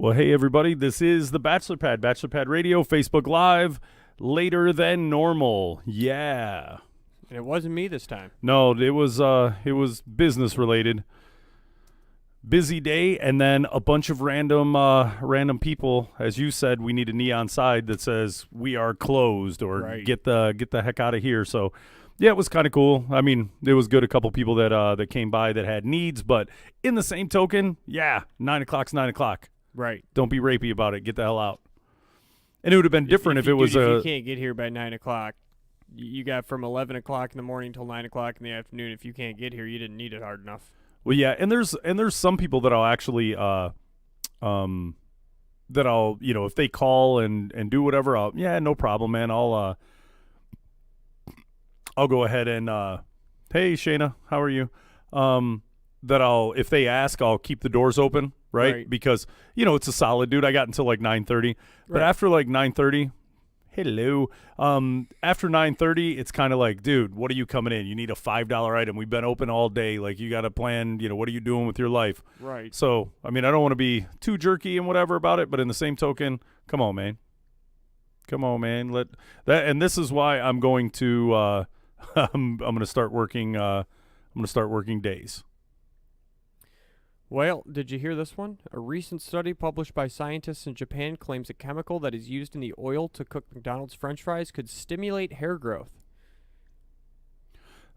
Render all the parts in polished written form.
Well, hey, everybody. This is the Bachelor Pad Radio, Facebook Live, later than normal. Yeah. And it wasn't me this time. No, it was business related. Busy day, and then a bunch of random people. As you said, we need a neon sign that says we are closed or Right. get the heck out of here. So, yeah, it was kind of cool. I mean, it was good. A couple people that came by that had needs, but in the same token, yeah, 9 o'clock's 9 o'clock. Right. Don't be rapey about it. Get the hell out. And it would have been different if it was if you can't get here by 9 o'clock, you got from 11 o'clock in the morning till 9 o'clock in the afternoon. If you can't get here, you didn't need it hard enough. Well, yeah, and there's some people that I'll actually that I'll, if they call and do whatever, no problem, man. I'll go ahead and hey, Shayna, how are you? If they ask, I'll keep the doors open, right? Because it's a solid dude. I got until like 9:30, but after like 9:30, hello. After 9:30, it's kind of like, dude, what are you coming in? You need a $5 item. We've been open all day. Like, you got to plan. What are you doing with your life? Right. So, I mean, I don't want to be too jerky and whatever about it, but in the same token, come on, man. Let that. And this is why I'm going to. I'm going to start working. I'm going to start working days. Well, did you hear this one? A recent study published by scientists in Japan claims a chemical that is used in the oil to cook McDonald's French fries could stimulate hair growth.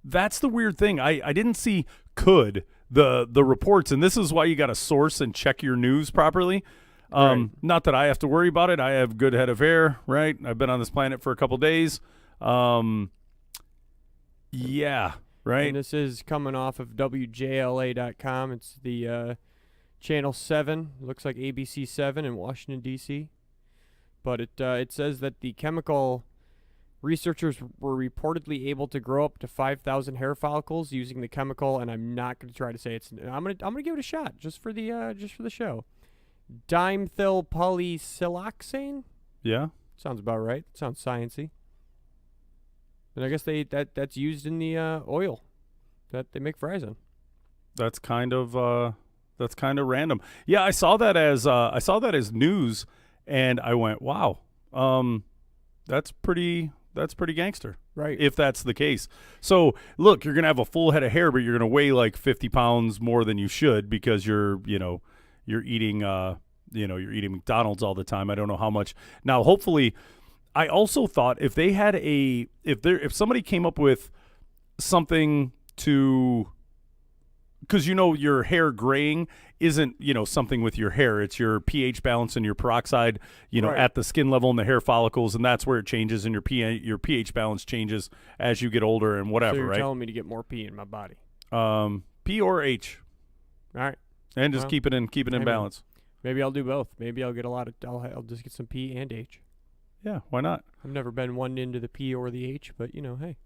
That's the weird thing. I didn't see the reports, and this is why you got to source and check your news properly. Right. Not that I have to worry about it. I have good head of hair, right? I've been on this planet for a couple days. Yeah. Right. And this is coming off of WJLA.com. It's the Channel 7. Looks like ABC 7 in Washington, D.C. But it says that the chemical researchers were reportedly able to grow up to 5,000 hair follicles using the chemical, and I'm not going to try to say it's. I'm gonna give it a shot just for the show. Dimethylpolysiloxane. Yeah. Sounds about right. Sounds sciencey. And I guess that's used in the oil that they make fries in. That's kind of random. Yeah, I saw that as news, and I went, wow, that's pretty gangster, right? If that's the case. So look, you're gonna have a full head of hair, but you're gonna weigh like 50 pounds more than you should because you're eating McDonald's all the time. I don't know how much. Now, hopefully. I also thought if they had if somebody came up with something to, because your hair graying isn't something with your hair, it's your pH balance and your peroxide right. at the skin level and the hair follicles, and that's where it changes, and your pH balance changes as you get older and whatever. So you're right? telling me to get more P in my body. P or H. All right. And just keep it in balance. Maybe I'll do both. Maybe I'll get I'll just get some P and H. Yeah, why not? I've never been one into the P or the H, but hey.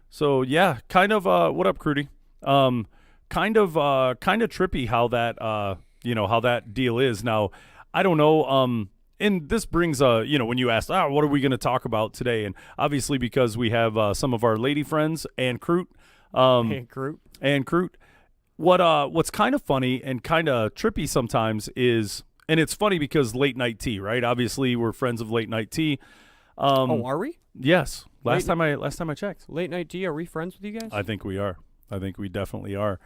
So yeah, kind of. What up, Crudy? Kind of trippy how that how that deal is. Now, I don't know. And this brings when you asked, what are we going to talk about today? And obviously because we have some of our lady friends and Crute. And Crute. What's kind of funny and kind of trippy sometimes is. And it's funny because late night tea, right? Obviously, we're friends of late night tea. Are we? Yes. Last time I checked. Late night tea. Are we friends with you guys? I think we are. I think we definitely are.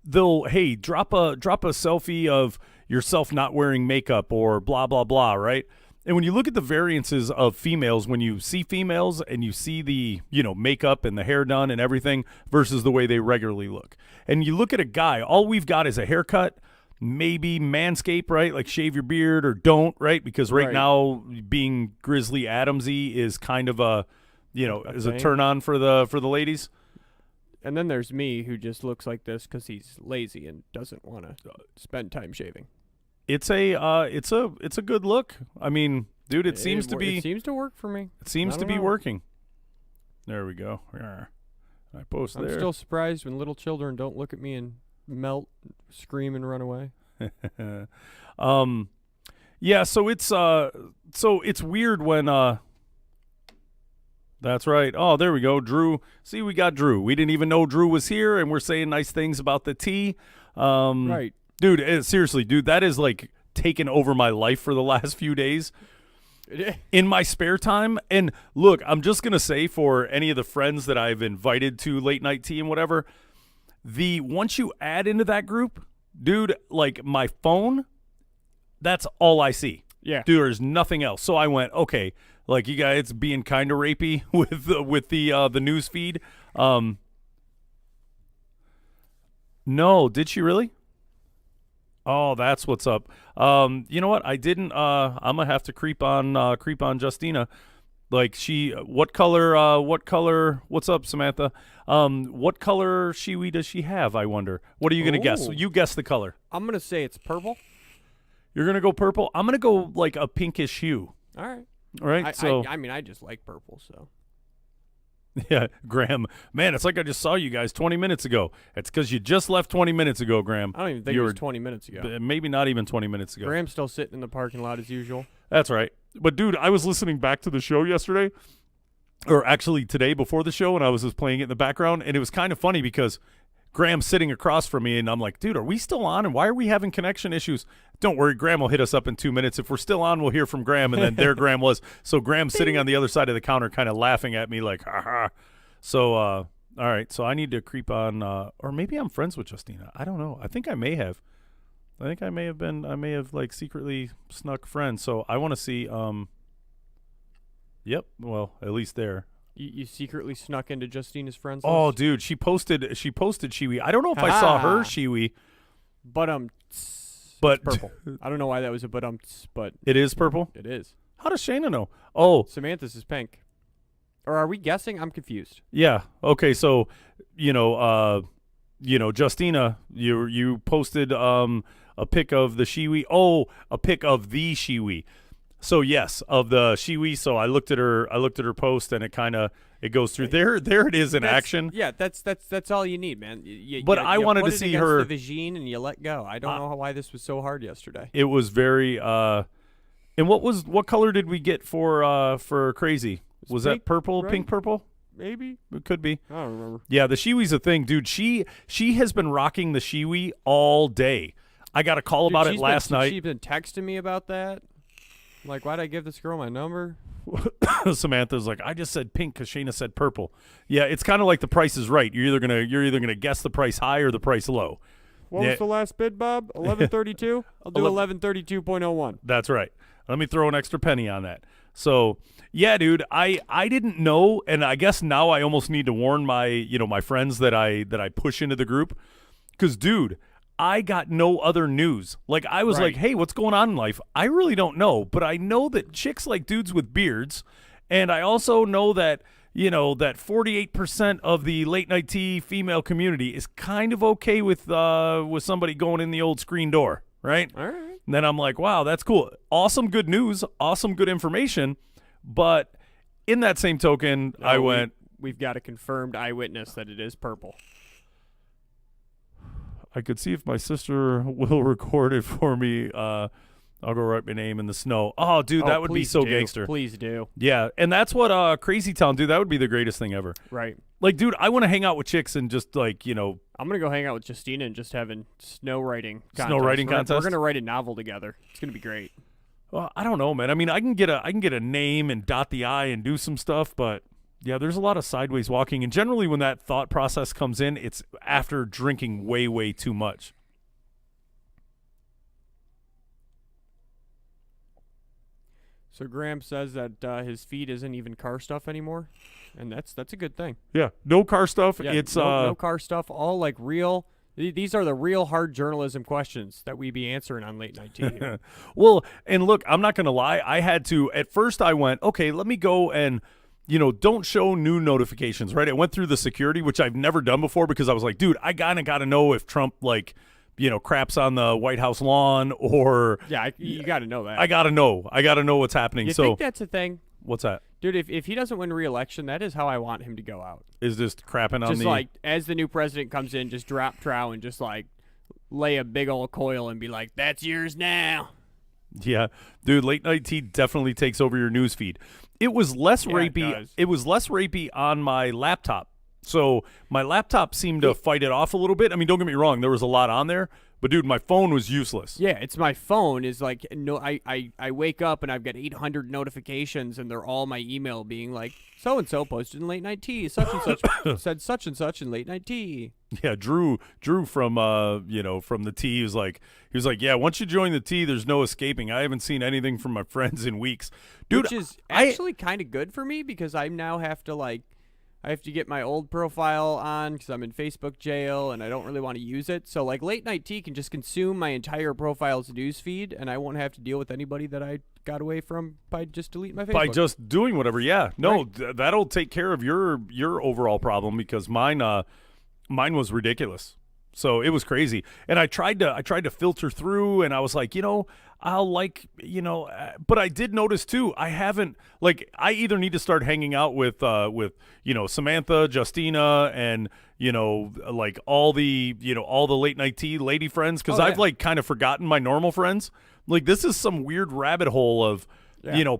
They'll drop a selfie of yourself not wearing makeup or blah blah blah, right? And when you look at the variances of females, when you see females and you see the makeup and the hair done and everything versus the way they regularly look, and you look at a guy, all we've got is a haircut. Maybe manscape, right? Like shave your beard or don't, right? Because right now being Grizzly Adamsy is kind of a turn on for the ladies. And then there's me who just looks like this because he's lazy and doesn't want to spend time shaving. It's a good look. I mean, dude, it seems to work for me. It seems to be working. There we go. I post there. I'm still surprised when little children don't look at me and melt, scream, and run away. Yeah, so it's weird when that's right. Oh, there we go. Drew. See, we got Drew. We didn't even know Drew was here, and we're saying nice things about the tea. Right. Dude, seriously, dude, that is like taken over my life for the last few days. In my spare time. And look, I'm just going to say for any of the friends that I've invited to late night tea and whatever, once you add into that group, dude, like my phone, that's all I see. Yeah. Dude, there's nothing else. So I went, okay, like you guys being kind of rapey with the news feed. No, did she really? Oh, that's what's up. You know what? I didn't. I'm gonna have to creep on Justina. Like what color? What's up, Samantha? What color shiwi does she have? I wonder. What are you gonna guess? You guess the color. I'm gonna say it's purple. You're gonna go purple. I'm gonna go like a pinkish hue. All right. All right. I mean, I just like purple, so. Yeah, Graham. Man, it's like I just saw you guys 20 minutes ago. It's because you just left 20 minutes ago, Graham. I don't even think it was 20 minutes ago. Maybe not even 20 minutes ago. Graham's still sitting in the parking lot as usual. That's right. But, dude, I was listening back to the show yesterday, or actually today before the show, and I was just playing it in the background, and it was kind of funny because Graham's sitting across from me, and I'm like, dude, are we still on, and why are we having connection issues? Don't worry, Graham will hit us up in 2 minutes. If we're still on, we'll hear from Graham, and then there Graham was. So Graham's sitting on the other side of the counter kind of laughing at me like, ha ha. So, all right, so I need to creep on, or maybe I'm friends with Justina. I don't know. I think I may have. I may have like secretly snuck friends. So I want to see, yep, well, at least there. You secretly snuck into Justina's friends Oh, list? dude, she posted Shiwi. I don't know if I saw her Shiwi. But it's purple. I don't know why that was a but it is purple? It is. How does Shayna know? Oh. Samantha's is pink. Or are we guessing? I'm confused. Yeah. Okay, so Justina, you posted a pic of the Shiwi. Oh, a pic of the Shiwi. So yes, of the Shiwi. So I looked at her post, and it goes through there. There it is in action. Yeah, that's all you need, man. But I wanted to see her the Vagine, and you let go. I don't know why this was so hard yesterday. It was very. And what color did we get for Crazy? Was pink, that purple? right? Pink purple? Maybe. It could be. I don't remember. Yeah, the Shiwi's a thing, dude. She has been rocking the Shiwi all day. I got a call about it last night. She's been texting me about that. Like, why'd I give this girl my number? Samantha's like, I just said pink because Shayna said purple. Yeah, it's kind of like The Price is Right. You're either gonna guess the price high or the price low. What was the last bid, Bob? 1132. I'll do 1132.01. That's right. Let me throw an extra penny on that. So yeah, dude, I didn't know, and I guess now I almost need to warn my my friends that I push into the group, because dude, I got no other news. Like I was like, hey, what's going on in life? I really don't know, but I know that chicks like dudes with beards, and I also know that that 48% of the late night tea female community is kind of okay with somebody going in the old screen door, right? All right. And then I'm like, wow, that's cool. Awesome good news, awesome good information. But in that same token, we've got a confirmed eyewitness that it is purple. I could see if my sister will record it for me. I'll go write my name in the snow. Oh, dude, that would be so gangster. Please do. Yeah, and that's what Crazy Town, dude, that would be the greatest thing ever. Right. Like, dude, I want to hang out with chicks and just like, I'm going to go hang out with Justina and just having snow writing contest. Snow writing contest? We're going to write a novel together. It's going to be great. Well, I don't know, man. I mean, I can get a name and dot the I and do some stuff, but yeah, there's a lot of sideways walking, and generally when that thought process comes in, it's after drinking way, way too much. So Graham says that his feed isn't even car stuff anymore, and that's a good thing. Yeah, no car stuff. Yeah, it's no car stuff. All like real. These are the real hard journalism questions that we be answering on Late Night Tea. Well, and look, I'm not gonna lie. I had to. At first, I went, okay, let me go and don't show new notifications. Right? I went through the security, which I've never done before, because I was like, dude, I gotta know if Trump craps on the White House lawn or you got to know that. I gotta know what's happening. You so think that's a thing? What's that? Dude, if he doesn't win re-election, that is how I want him to go out. Is just crapping on just like as the new president comes in, just drop trow and just like lay a big old coil and be like, that's yours now. Yeah, dude, Late Night Tea definitely takes over your news feed. It was less rapey. It was less rapey on my laptop So my laptop seemed to fight it off a little bit. I mean, don't get me wrong, there was a lot on there, but dude, my phone was useless. Yeah, it's my phone is like no I wake up and I've got 800 notifications and they're all my email being like so and so posted in late night tea, such and such said such and such in late night tea. Yeah, Drew from from the T he was like, yeah, once you join the T, there's no escaping. I haven't seen anything from my friends in weeks. Dude, which is actually kind of good for me because I now have to I have to get my old profile on because I'm in Facebook jail and I don't really want to use it. So like late night tea can just consume my entire profile's news feed and I won't have to deal with anybody that I got away from by just deleting my Facebook. By just doing whatever, yeah. No, Right. that'll take care of your overall problem because mine was ridiculous. So it was crazy. And I tried to filter through and I was like, but I did notice too, I haven't I either need to start hanging out with Samantha, Justina and all the late night tea lady friends cuz I've kind of forgotten my normal friends. Like this is some weird rabbit hole of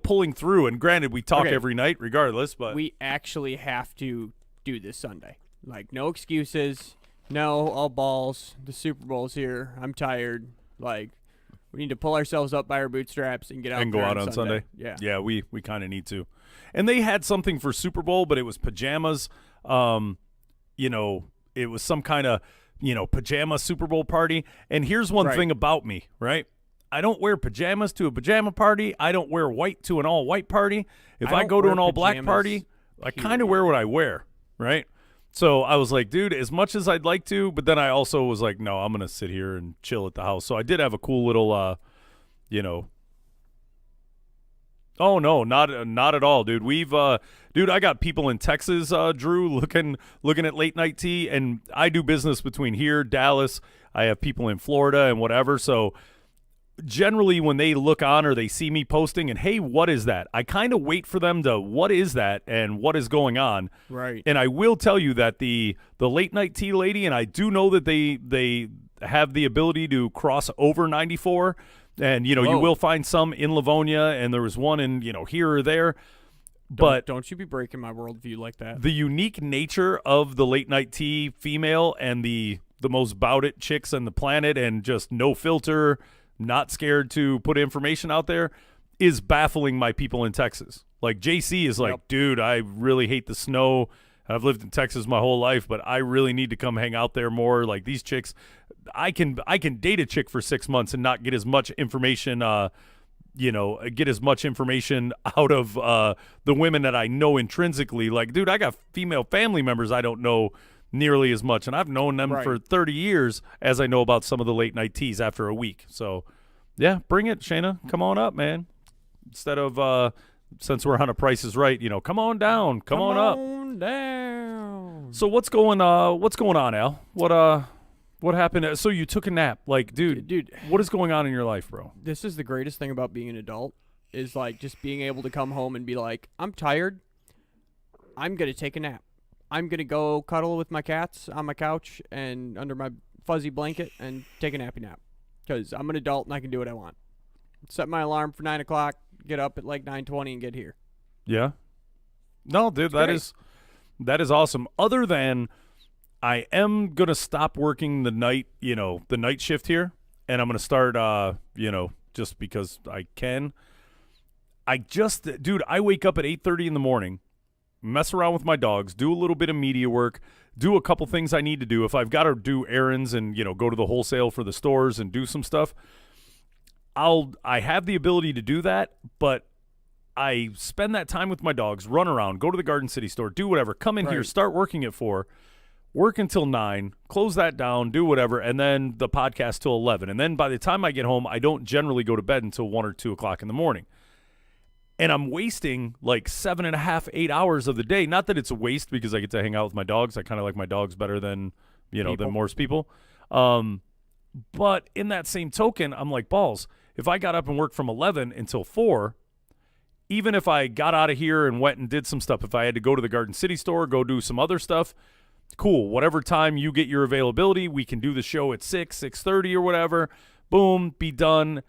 pulling through and granted we talk every night regardless, but we actually have to do this Sunday. Like no excuses. No, all balls. The Super Bowl's here. I'm tired. We need to pull ourselves up by our bootstraps and get out and go out on Sunday. Yeah, we kind of need to. And they had something for Super Bowl, but it was pajamas. It was some kind of pajama Super Bowl party. And here's one thing about me, right? I don't wear pajamas to a pajama party. I don't wear white to an all white party. If I go to an all black party, I kind of wear what I wear, right? So I was like, dude, as much as I'd like to, but then I also was like, no, I'm going to sit here and chill at the house. So I did have a cool little, oh, no, not at all, dude. I got people in Texas, Drew, looking at late night tea, and I do business between here, Dallas. I have people in Florida and whatever. So generally when they look on or they see me posting and hey, what is that? I kind of wait for them to what is that and what is going on. Right. And I will tell you that the late night tea lady, and I do know that they have the ability to cross over 94 and you will find some in Livonia and there was one in here or there. But don't you be breaking my worldview like that. The unique nature of the late night tea female and the most bout it chicks on the planet and just no filter, not scared to put information out there is baffling my people in Texas. Like JC is like, dude, I really hate the snow. I've lived in Texas my whole life, but I really need to come hang out there more. Like these chicks, I can date a chick for 6 months and not get as much information, get as much information out of the women that I know intrinsically. Like, dude, I got female family members I don't know nearly as much, and I've known them for 30 years as I know about some of the late night teas after a week. So, yeah, bring it, Shayna. Come on up, man. Instead of since we're on a Price is Right, come on down, come on up. Come on down. So what's going on, Al? What happened? So you took a nap, like, dude. What is going on in your life, bro? This is the greatest thing about being an adult is just being able to come home and be like, I'm tired. I'm gonna take a nap. I'm going to go cuddle with my cats on my couch and under my fuzzy blanket and take a nappy nap because I'm an adult and I can do what I want. Set my alarm for 9 o'clock, get up at 9:20 and get here. Yeah. No, dude, that is awesome. Other than I am going to stop working the night shift here and I'm going to start, just because I can. I wake up at 8:30 in the morning. Mess around with my dogs, do a little bit of media work, do a couple things I need to do. If I've got to do errands and, go to the wholesale for the stores and do some stuff, I have the ability to do that, but I spend that time with my dogs, run around, go to the Garden City store, do whatever, come in here, start working at 4, work until 9, close that down, do whatever, and then the podcast till 11. And then by the time I get home, I don't generally go to bed until 1 or 2 o'clock in the morning. And I'm wasting 7.5, 8 hours of the day. Not that it's a waste because I get to hang out with my dogs. I kind of like my dogs better than, than most people. But in that same token, I'm like, balls, if I got up and worked from 11 until 4, even if I got out of here and went and did some stuff, if I had to go to the Garden City store, go do some other stuff, cool. Whatever time you get your availability, we can do the show at 6, 6:30 or whatever. Boom, be done.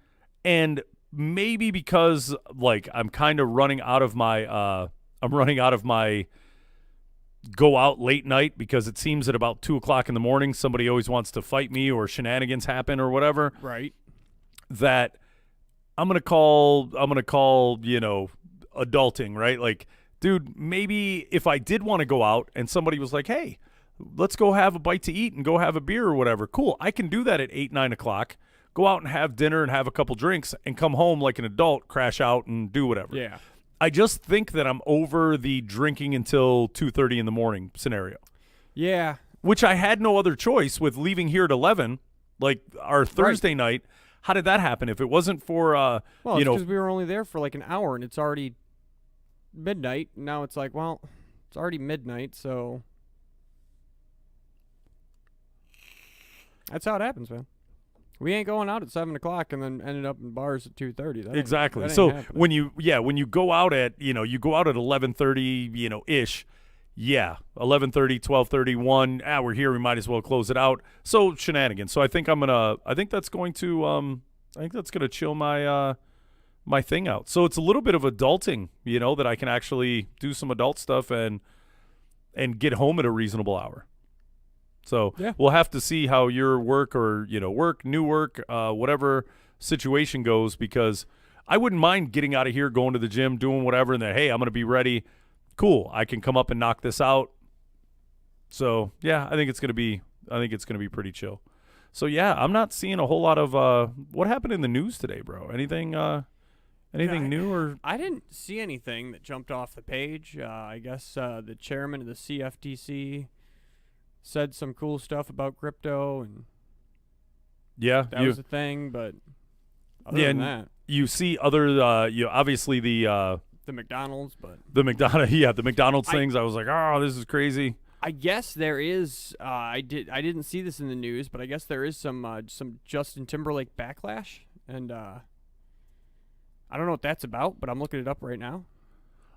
And maybe because I'm kind of running out of my go out late night because it seems at about 2 o'clock in the morning somebody always wants to fight me or shenanigans happen or whatever. Right. That I'm gonna call adulting, right? Like, dude, maybe if I did want to go out and somebody was like, hey, let's go have a bite to eat and go have a beer or whatever, cool, I can do that at 8, 9 o'clock, go out and have dinner and have a couple drinks and come home like an adult, crash out and do whatever. Yeah. I just think that I'm over the drinking until 2:30 in the morning scenario. Yeah. Which I had no other choice with leaving here at 11, like our Thursday night. How did that happen? If it wasn't for, well, it's because we were only there for like an hour and it's already midnight. Now it's like, well, it's already midnight, so that's how it happens, man. We ain't going out at 7 o'clock and then ended up in bars at 2:30. Exactly. So when you go out at 11:30, ish. Yeah, 11:30, 12:30, 1. We're here. We might as well close it out. So shenanigans. So I think that's going to chill my my thing out. So it's a little bit of adulting, that I can actually do some adult stuff and get home at a reasonable hour. So we'll have to see how your work or new work, whatever situation goes, because I wouldn't mind getting out of here, going to the gym, doing whatever, and then hey, I'm going to be ready. Cool, I can come up and knock this out. So yeah, I think it's gonna be pretty chill. So yeah, I'm not seeing a whole lot of what happened in the news today, bro. Anything new or? I didn't see anything that jumped off the page. I guess the chairman of the CFTC said some cool stuff about crypto, and that was a thing. But other than that, you see other obviously the McDonald's, but the McDonald's things. I was like, oh, this is crazy. I guess there is. I didn't see this in the news, but I guess there is some Justin Timberlake backlash, and I don't know what that's about, but I'm looking it up right now.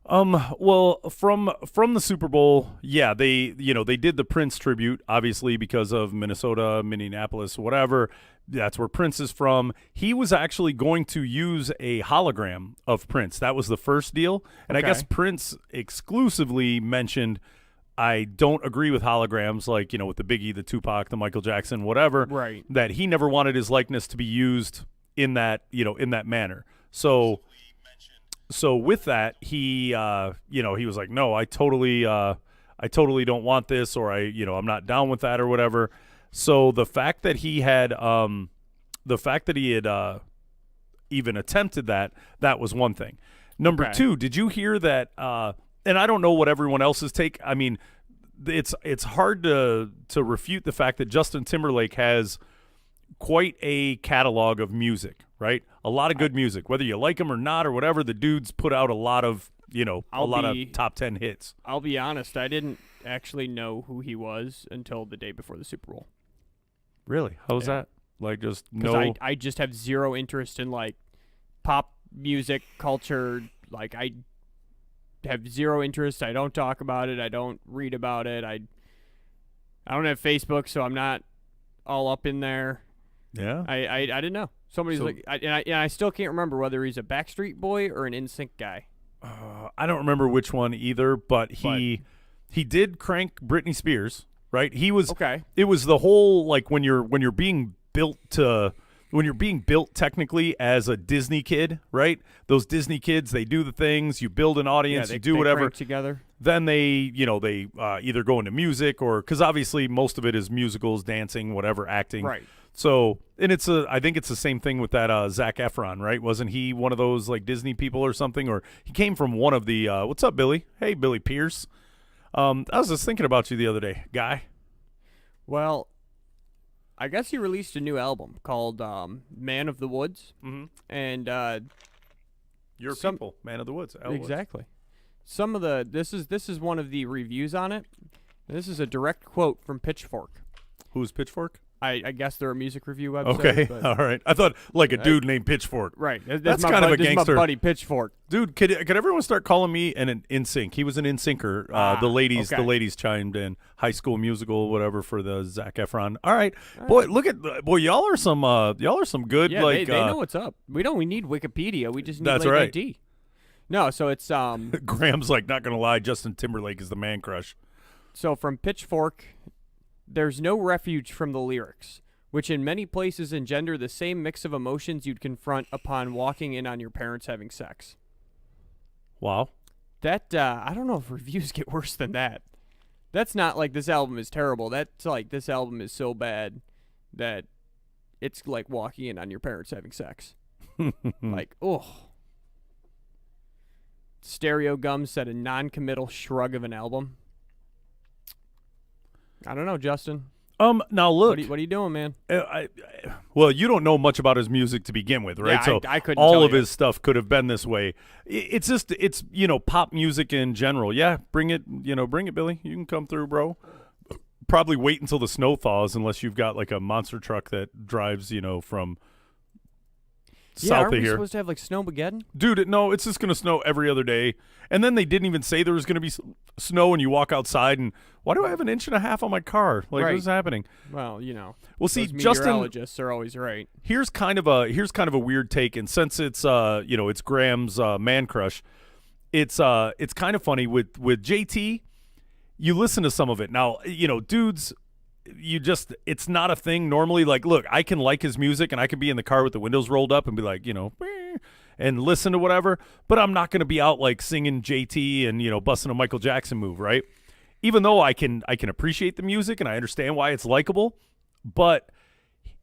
Well, from the Super Bowl, yeah, they did the Prince tribute, obviously because of Minnesota, Minneapolis, whatever. That's where Prince is from. He was actually going to use a hologram of Prince. That was the first deal. And okay. I guess Prince exclusively mentioned, I don't agree with holograms, like, with the Biggie, the Tupac, the Michael Jackson, whatever. Right. That he never wanted his likeness to be used in that, in that manner. So with that, he was like, no, I totally don't want this, or I'm not down with that or whatever. So the fact that he had even attempted that was one thing. Number two, did you hear that? And I don't know what everyone else's take. I mean, it's hard to refute the fact that Justin Timberlake has quite a catalog of music, right? A lot of good music, whether you like him or not or whatever. The dude's put out a lot of of top 10 hits. I'll be honest, I didn't actually know who he was until the day before the Super Bowl. Really? How was that? Like, just no. I just have zero interest in like pop music culture. Like, I have zero interest. I don't talk about it. I don't read about it. I don't have Facebook, so I'm not all up in there. Yeah. I didn't know. Somebody's I still can't remember whether he's a Backstreet Boy or an NSYNC guy. I don't remember which one either, but he did crank Britney Spears, right? He was okay. It was the whole, like, when you're being built technically as a Disney kid, right? Those Disney kids, they do the things, you build an audience, you do whatever together. Then they either go into music, or because obviously most of it is musicals, dancing, whatever, acting. Right. So, and I think it's the same thing with that Zac Efron, right? Wasn't he one of those like Disney people or something? Or he came from one of the what's up, Billy? Hey, Billy Pierce. I was just thinking about you the other day, guy. Well, I guess he released a new album called Man of the Woods. Mm-hmm. And Your people, Man of the Woods. Exactly. Some of this is one of the reviews on it. This is a direct quote from Pitchfork. Who's Pitchfork? I guess they're a music review website. Okay, all right. I thought like a dude named Pitchfork. Right. That's kind of a gangster. This is my buddy Pitchfork. Dude, could everyone start calling me an NSYNC? He was an NSYNCer. The ladies chimed in. High School Musical, whatever, for the Zac Efron. All right, boy, y'all are some good. Yeah, like they know what's up. We need Wikipedia. We just need that's late right. ID. No, so it's Graham's like, not gonna lie, Justin Timberlake is the man crush. So from Pitchfork, there's no refuge from the lyrics, which in many places engender the same mix of emotions you'd confront upon walking in on your parents having sex. Wow. That, I don't know if reviews get worse than that. That's not like this album is terrible. That's like this album is so bad that it's like walking in on your parents having sex. Like, oh. Stereo Gum said a non-committal shrug of an album. I don't know, Justin. Now look. What are you doing, man? Well, you don't know much about his music to begin with, right? Yeah, so I couldn't all tell of you. his stuff could have been this way. It's just, it's, pop music in general. Yeah, bring it, Billy. You can come through, bro. Probably wait until the snow thaws unless you've got like a monster truck that drives, from south aren't of we here. supposed to have like Snowmageddon? Dude, no, it's just going to snow every other day. And then they didn't even say there was going to be snow, and you walk outside, and why do I have an inch and a half on my car? Like, Right. what's happening? Well, Well, see, those Justin, meteorologists are always right. here's kind of a weird take, and since it's it's Graham's man crush, it's kind of funny with JT. You listen to some of it now, dudes. It's not a thing normally. Like, look, I can like his music, and I can be in the car with the windows rolled up and be like, "Meh," and listen to whatever. But I'm not going to be out like singing JT and busting a Michael Jackson move, right? Even though I can appreciate the music and I understand why it's likable, but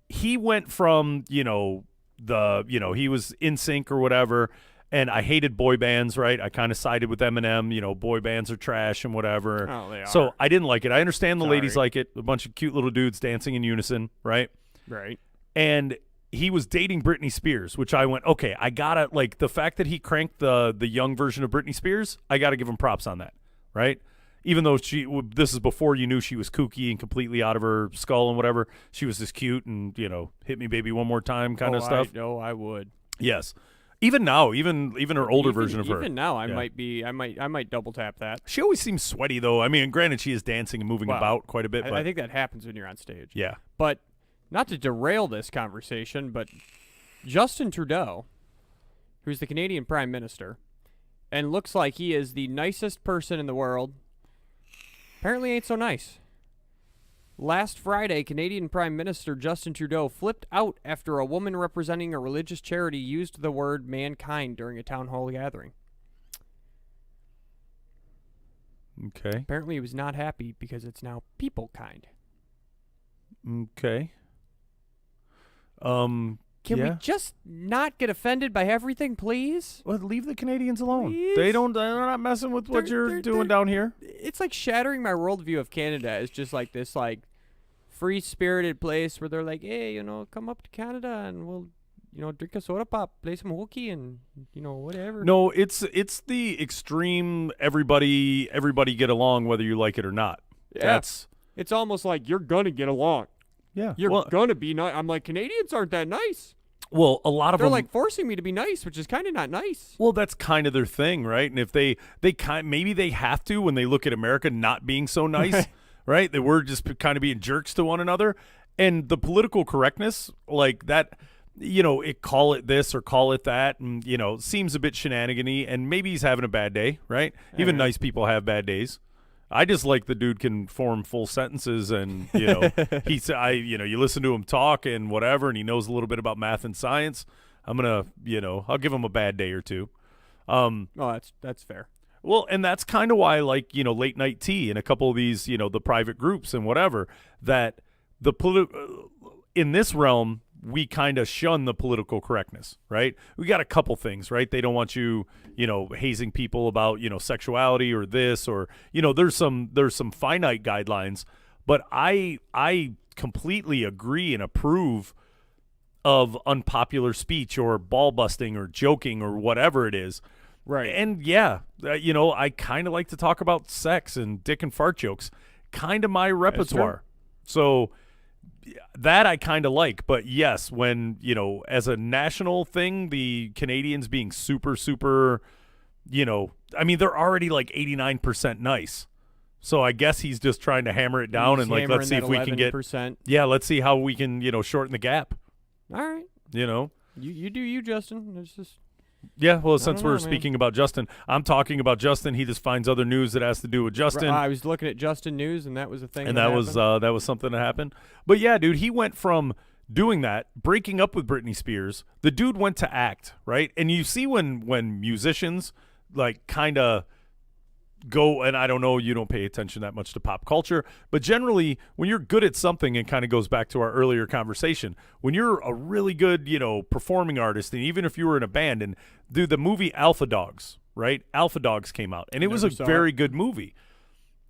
he went from he was NSYNC or whatever. And I hated boy bands, right? I kind of sided with Eminem. Boy bands are trash and whatever. Oh, they are. So I didn't like it. I understand the ladies Sorry. like it. A bunch of cute little dudes dancing in unison, right? Right. And he was dating Britney Spears, which I went, okay, I gotta, like, the fact that he cranked the young version of Britney Spears, I gotta give him props on that, right? Even though this is before you knew she was kooky and completely out of her skull and whatever, she was just cute and hit me baby one more time kind of stuff. I would. Yes. Even now, even her older version of her. Even now, I Yeah. might double tap that. She always seems sweaty, though. I mean, granted, she is dancing and moving Well, about quite a bit. But I think that happens when you're on stage. yeah. But not to derail this conversation, but Justin Trudeau, who's the Canadian Prime Minister, and looks like he is the nicest person in the world, apparently ain't so nice. Last Friday, Canadian Prime Minister Justin Trudeau flipped out after a woman representing a religious charity used the word mankind during a town hall gathering. Okay. Apparently he was not happy because it's now people kind. Okay. Can yeah. we just not get offended by everything, please? Well, leave the Canadians alone. Please? They're not messing with what you're doing down here. It's like shattering my worldview of Canada as just like this like free-spirited place where they're like, hey, come up to Canada and we'll, drink a soda pop, play some hooky and, whatever. No, it's the extreme everybody get along whether you like it or not. Yeah. It's almost like you're going to get along. Yeah. You're going to be nice. I'm like, Canadians aren't that nice. Well, a lot of They're them like forcing me to be nice, which is kind of not nice. Well, that's kind of their thing, right? And if maybe they have to when they look at America not being so nice, right? That we're just kind of being jerks to one another. And the political correctness, like that, call it this or call it that, and, seems a bit shenanigan-y, and maybe he's having a bad day, right? Even nice people have bad days. I just like the dude can form full sentences, and you listen to him talk and whatever, and he knows a little bit about math and science. I'm gonna, I'll give him a bad day or two. Oh, that's fair. Well, and that's kind of why, like, late night tea and a couple of these, the private groups and whatever, that in this realm, we kind of shun the political correctness, right? We got a couple things, right? They don't want you, hazing people about, sexuality or this or, there's some finite guidelines, but I completely agree and approve of unpopular speech or ball busting or joking or whatever it is. Right. And yeah, I kind of like to talk about sex and dick and fart jokes, kind of my repertoire. So that I kind of like, but yes, when, as a national thing, the Canadians being super, super, they're already like 89% nice. So I guess he's just trying to hammer it down and like, let's see if we can get, let's see how we can, shorten the gap. All right. You do you, Justin. It's just, Yeah, well, since don't know, we're man. speaking about Justin, I'm talking about Justin. He just finds other news that has to do with Justin. I was looking at Justin News, and that was a thing. And that was something that happened. But yeah, dude, he went from doing that, breaking up with Britney Spears. The dude went to act, right? And you see when musicians like kind of go, and I don't know, you don't pay attention that much to pop culture, but generally when you're good at something, it kind of goes back to our earlier conversation. When you're a really good, performing artist, and even if you were in a band, and dude, the movie Alpha Dogs, right? Alpha Dogs came out, and it was a very good movie.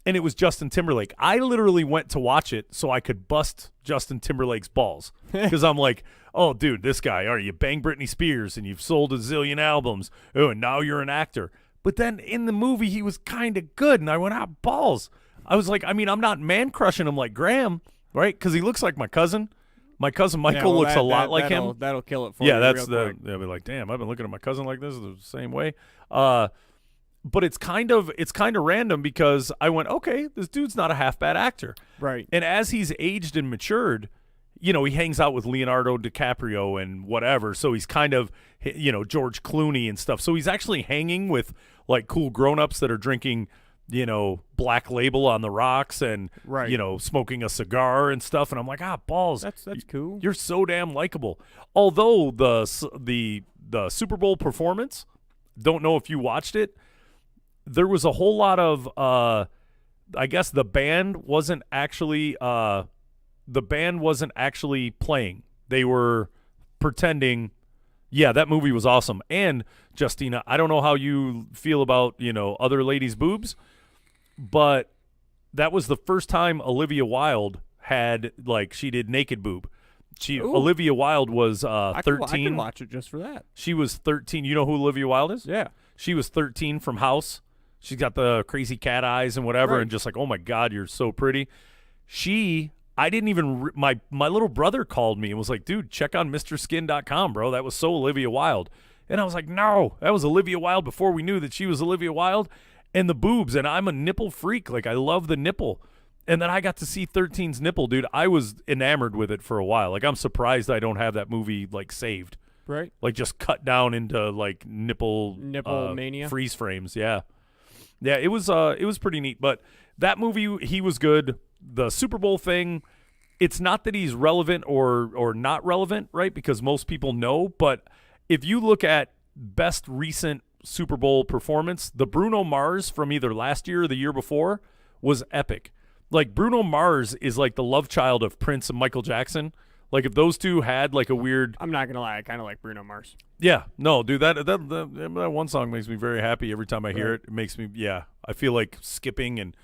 And it was Justin Timberlake. I literally went to watch it so I could bust Justin Timberlake's balls. Because I'm like, oh, dude, this guy, all right, you bang Britney Spears and you've sold a zillion albums. Oh, and now you're an actor. But then in the movie, he was kind of good. And I went, balls. I was like, I'm not man-crushing him like Graham, right? Because he looks like my cousin. My cousin Michael looks a lot like him. That'll kill it for you. Yeah, that's real quick. they'll be like, damn, I've been looking at my cousin like this the same way. But it's kind of random because I went, okay, this dude's not a half bad actor. Right. And as he's aged and matured, he hangs out with Leonardo DiCaprio and whatever. So he's kind of, George Clooney and stuff. So he's actually hanging with like cool grown-ups that are drinking, Black Label on the rocks and, right. Smoking a cigar and stuff. And I'm like, balls. That's cool. You're so damn likable. Although the Super Bowl performance, don't know if you watched it, there was a whole lot of I guess the band wasn't actually playing. They were pretending. Yeah, that movie was awesome. And Justina, I don't know how you feel about, other ladies' boobs, but that was the first time Olivia Wilde had she did naked boob. Olivia Wilde was 13. I can watch it just for that. She was 13. You know who Olivia Wilde is? Yeah. She was 13 from House. She's got the crazy cat eyes and whatever, right. and just like, oh my God, you're so pretty. I didn't even, my little brother called me and was like, dude, check on MrSkin.com, bro. That was so Olivia Wilde. And I was like, no, that was Olivia Wilde before we knew that she was Olivia Wilde. And the boobs, and I'm a nipple freak. Like, I love the nipple. And then I got to see 13's nipple, dude. I was enamored with it for a while. Like, I'm surprised I don't have that movie, saved. Right. Like, just cut down into, nipple mania. Freeze frames, yeah. Yeah, it was pretty neat. But that movie, he was good. The Super Bowl thing, it's not that he's relevant or not relevant, right? Because most people know. But if you look at best recent Super Bowl performance, the Bruno Mars from either last year or the year before was epic. Like, Bruno Mars is like the love child of Prince and Michael Jackson. Like, if those two had a weird... I'm not going to lie, I kind of like Bruno Mars. Yeah. No, dude, that one song makes me very happy every time I hear it. It makes me, I feel like skipping and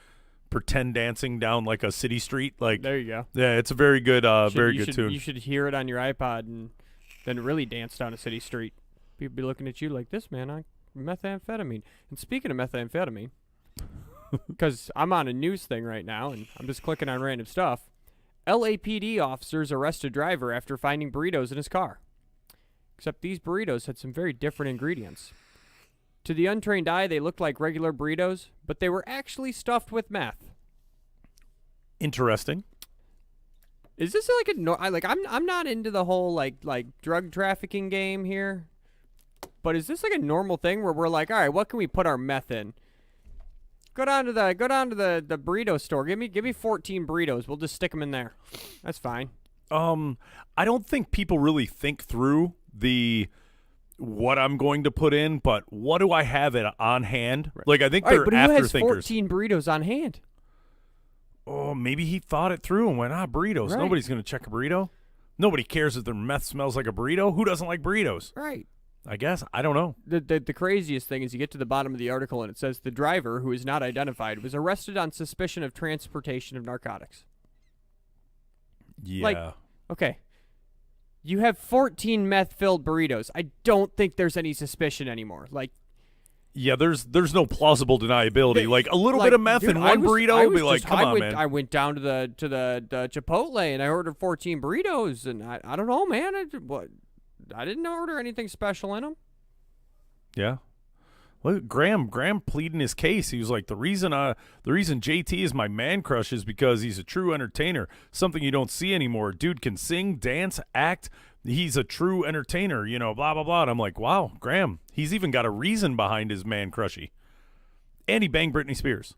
pretend dancing down a city street. There you go. Yeah, it's a very good, tune. You should hear it on your iPod and then really dance down a city street. People be looking at you like, this man on methamphetamine. And speaking of methamphetamine, because I'm on a news thing right now and I'm just clicking on random stuff. LAPD officers arrest a driver after finding burritos in his car. Except these burritos had some very different ingredients. To the untrained eye, they looked like regular burritos, but they were actually stuffed with meth. Interesting. Is this I'm not into the whole like drug trafficking game here, but is this a normal thing where we're like, all right, what can we put our meth in? Go down to the burrito store. Give me 14 burritos. We'll just stick them in there. That's fine. I don't think people really think through what I'm going to put in, but what do I have it on hand? Right. I think they're but after who has thinkers. 14 burritos on hand? Oh, maybe he thought it through and went, burritos. Right. Nobody's going to check a burrito. Nobody cares if their meth smells like a burrito. Who doesn't like burritos? Right. I guess. I don't know. The craziest thing is you get to the bottom of the article and it says the driver, who is not identified, was arrested on suspicion of transportation of narcotics. Yeah. Okay. You have 14 meth-filled burritos. I don't think there's any suspicion anymore. Yeah, there's no plausible deniability. A little bit of meth in one burrito would be like, come on, man. I went down to the Chipotle and I ordered 14 burritos, and I don't know, man. I didn't order anything special in them. Yeah. Look, Graham pleading his case. He was like, the reason JT is my man crush is because he's a true entertainer, something you don't see anymore. Dude can sing, dance, act, he's a true entertainer, blah, blah, blah. And I'm like, wow, Graham, he's even got a reason behind his man crushy. And he banged Britney Spears.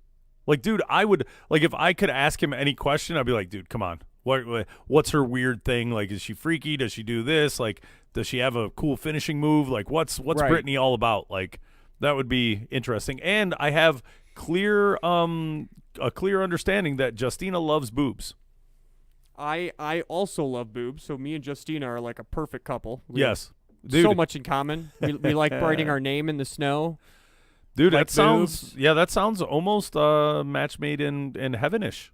Like, dude, I would, like, if I could ask him any question, I'd be like, dude, come on. What's her weird thing? Like, is she freaky? Does she do this? Like, does she have a cool finishing move? Like, what's Right. Britney all about? Like, that would be interesting. And I have a clear understanding that Justina loves boobs. I also love boobs, so me and Justina are like a perfect couple. We Yes. have Dude. so much in common. We like writing our name in the snow. Dude, Like that sounds boobs. that sounds almost match made in heavenish.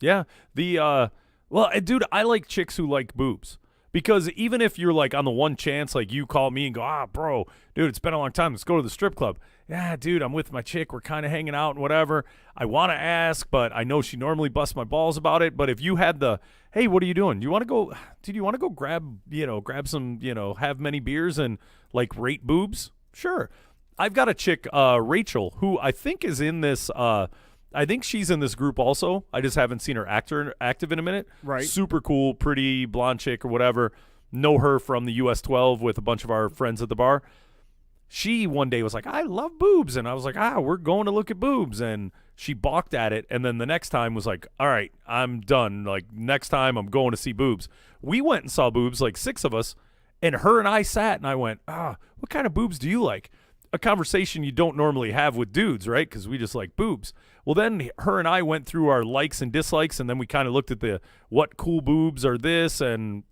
Yeah. Dude, I like chicks who like boobs. Because even if you're like on the one chance, like you call me and go, bro, dude, it's been a long time. Let's go to the strip club. Yeah, dude, I'm with my chick. We're kind of hanging out and whatever. I want to ask, but I know she normally busts my balls about it. But if you had hey, what are you doing? Do you want to go? Dude, you want to go grab some, have many beers and like rate boobs? Sure. I've got a chick, Rachel, who I think is in this. I think she's in this group also. I just haven't seen her active in a minute. Right. Super cool, pretty blonde chick or whatever. Know her from the US 12 with a bunch of our friends at the bar. She one day was like, I love boobs. And I was like, we're going to look at boobs. And she balked at it. And then the next time was like, all right, I'm done. Like, next time I'm going to see boobs. We went and saw boobs, like 6 of us. And her and I sat and I went, what kind of boobs do you like? A conversation you don't normally have with dudes, right? Because we just like boobs. Well, then her and I went through our likes and dislikes, and then we kind of looked at what cool boobs are this, and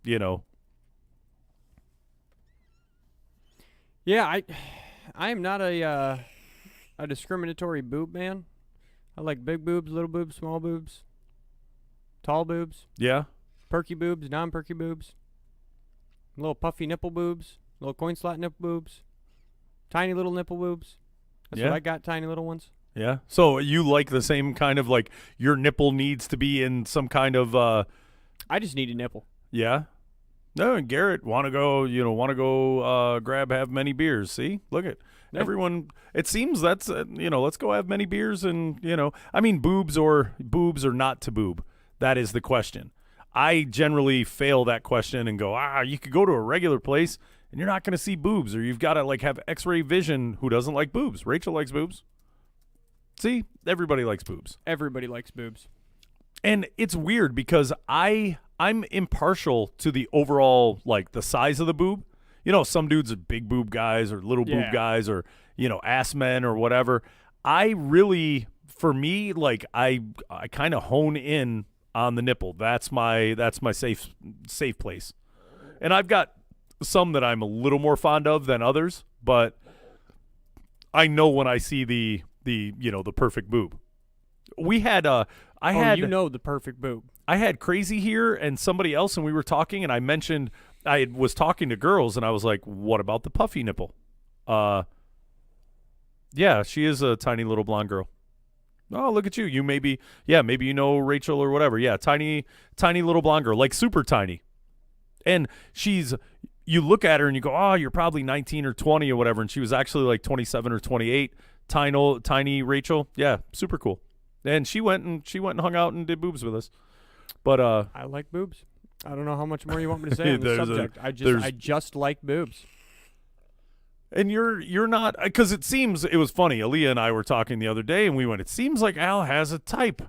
Yeah, I am not a discriminatory boob man. I like big boobs, little boobs, small boobs, tall boobs, Yeah. perky boobs, non-perky boobs, little puffy nipple boobs, little coin slot nipple boobs, tiny little nipple boobs. That's Yeah. what I got, tiny little ones. Yeah. So you like the same kind of like your nipple needs to be in some kind of I just need a nipple. yeah. No, and Garrett want to go have many beers. See? Look at Yeah. everyone. It seems that's let's go have many beers and I mean boobs or not to boob. That is the question. I generally fail that question and go, you could go to a regular place and you're not going to see boobs, or you've got to like have x-ray vision. Who doesn't like boobs? Rachel likes boobs. See, everybody likes boobs. Everybody likes boobs. And it's weird because I'm impartial to the overall, like, the size of the boob. Some dudes are big boob guys or little boob Yeah. guys or, ass men or whatever. I really, for me, like, I kind of hone in on the nipple. That's my safe place. And I've got some that I'm a little more fond of than others, but I know when I see the perfect boob. We had the perfect boob. I had Crazy here and somebody else, and we were talking, and I mentioned I was talking to girls, and I was like, what about the puffy nipple? Yeah, she is a tiny little blonde girl. Oh, look at you. You maybe you know Rachel or whatever. Yeah, tiny little blonde girl, like super tiny. And you look at her and you go, you're probably 19 or 20 or whatever, and she was actually like 27 or 28. Tiny Rachel. Yeah, super cool. And she went and hung out and did boobs with us. But I like boobs. I don't know how much more you want me to say on the subject. I just like boobs. And you're not, because it was funny. Aaliyah and I were talking the other day, and we went, it seems like Al has a type.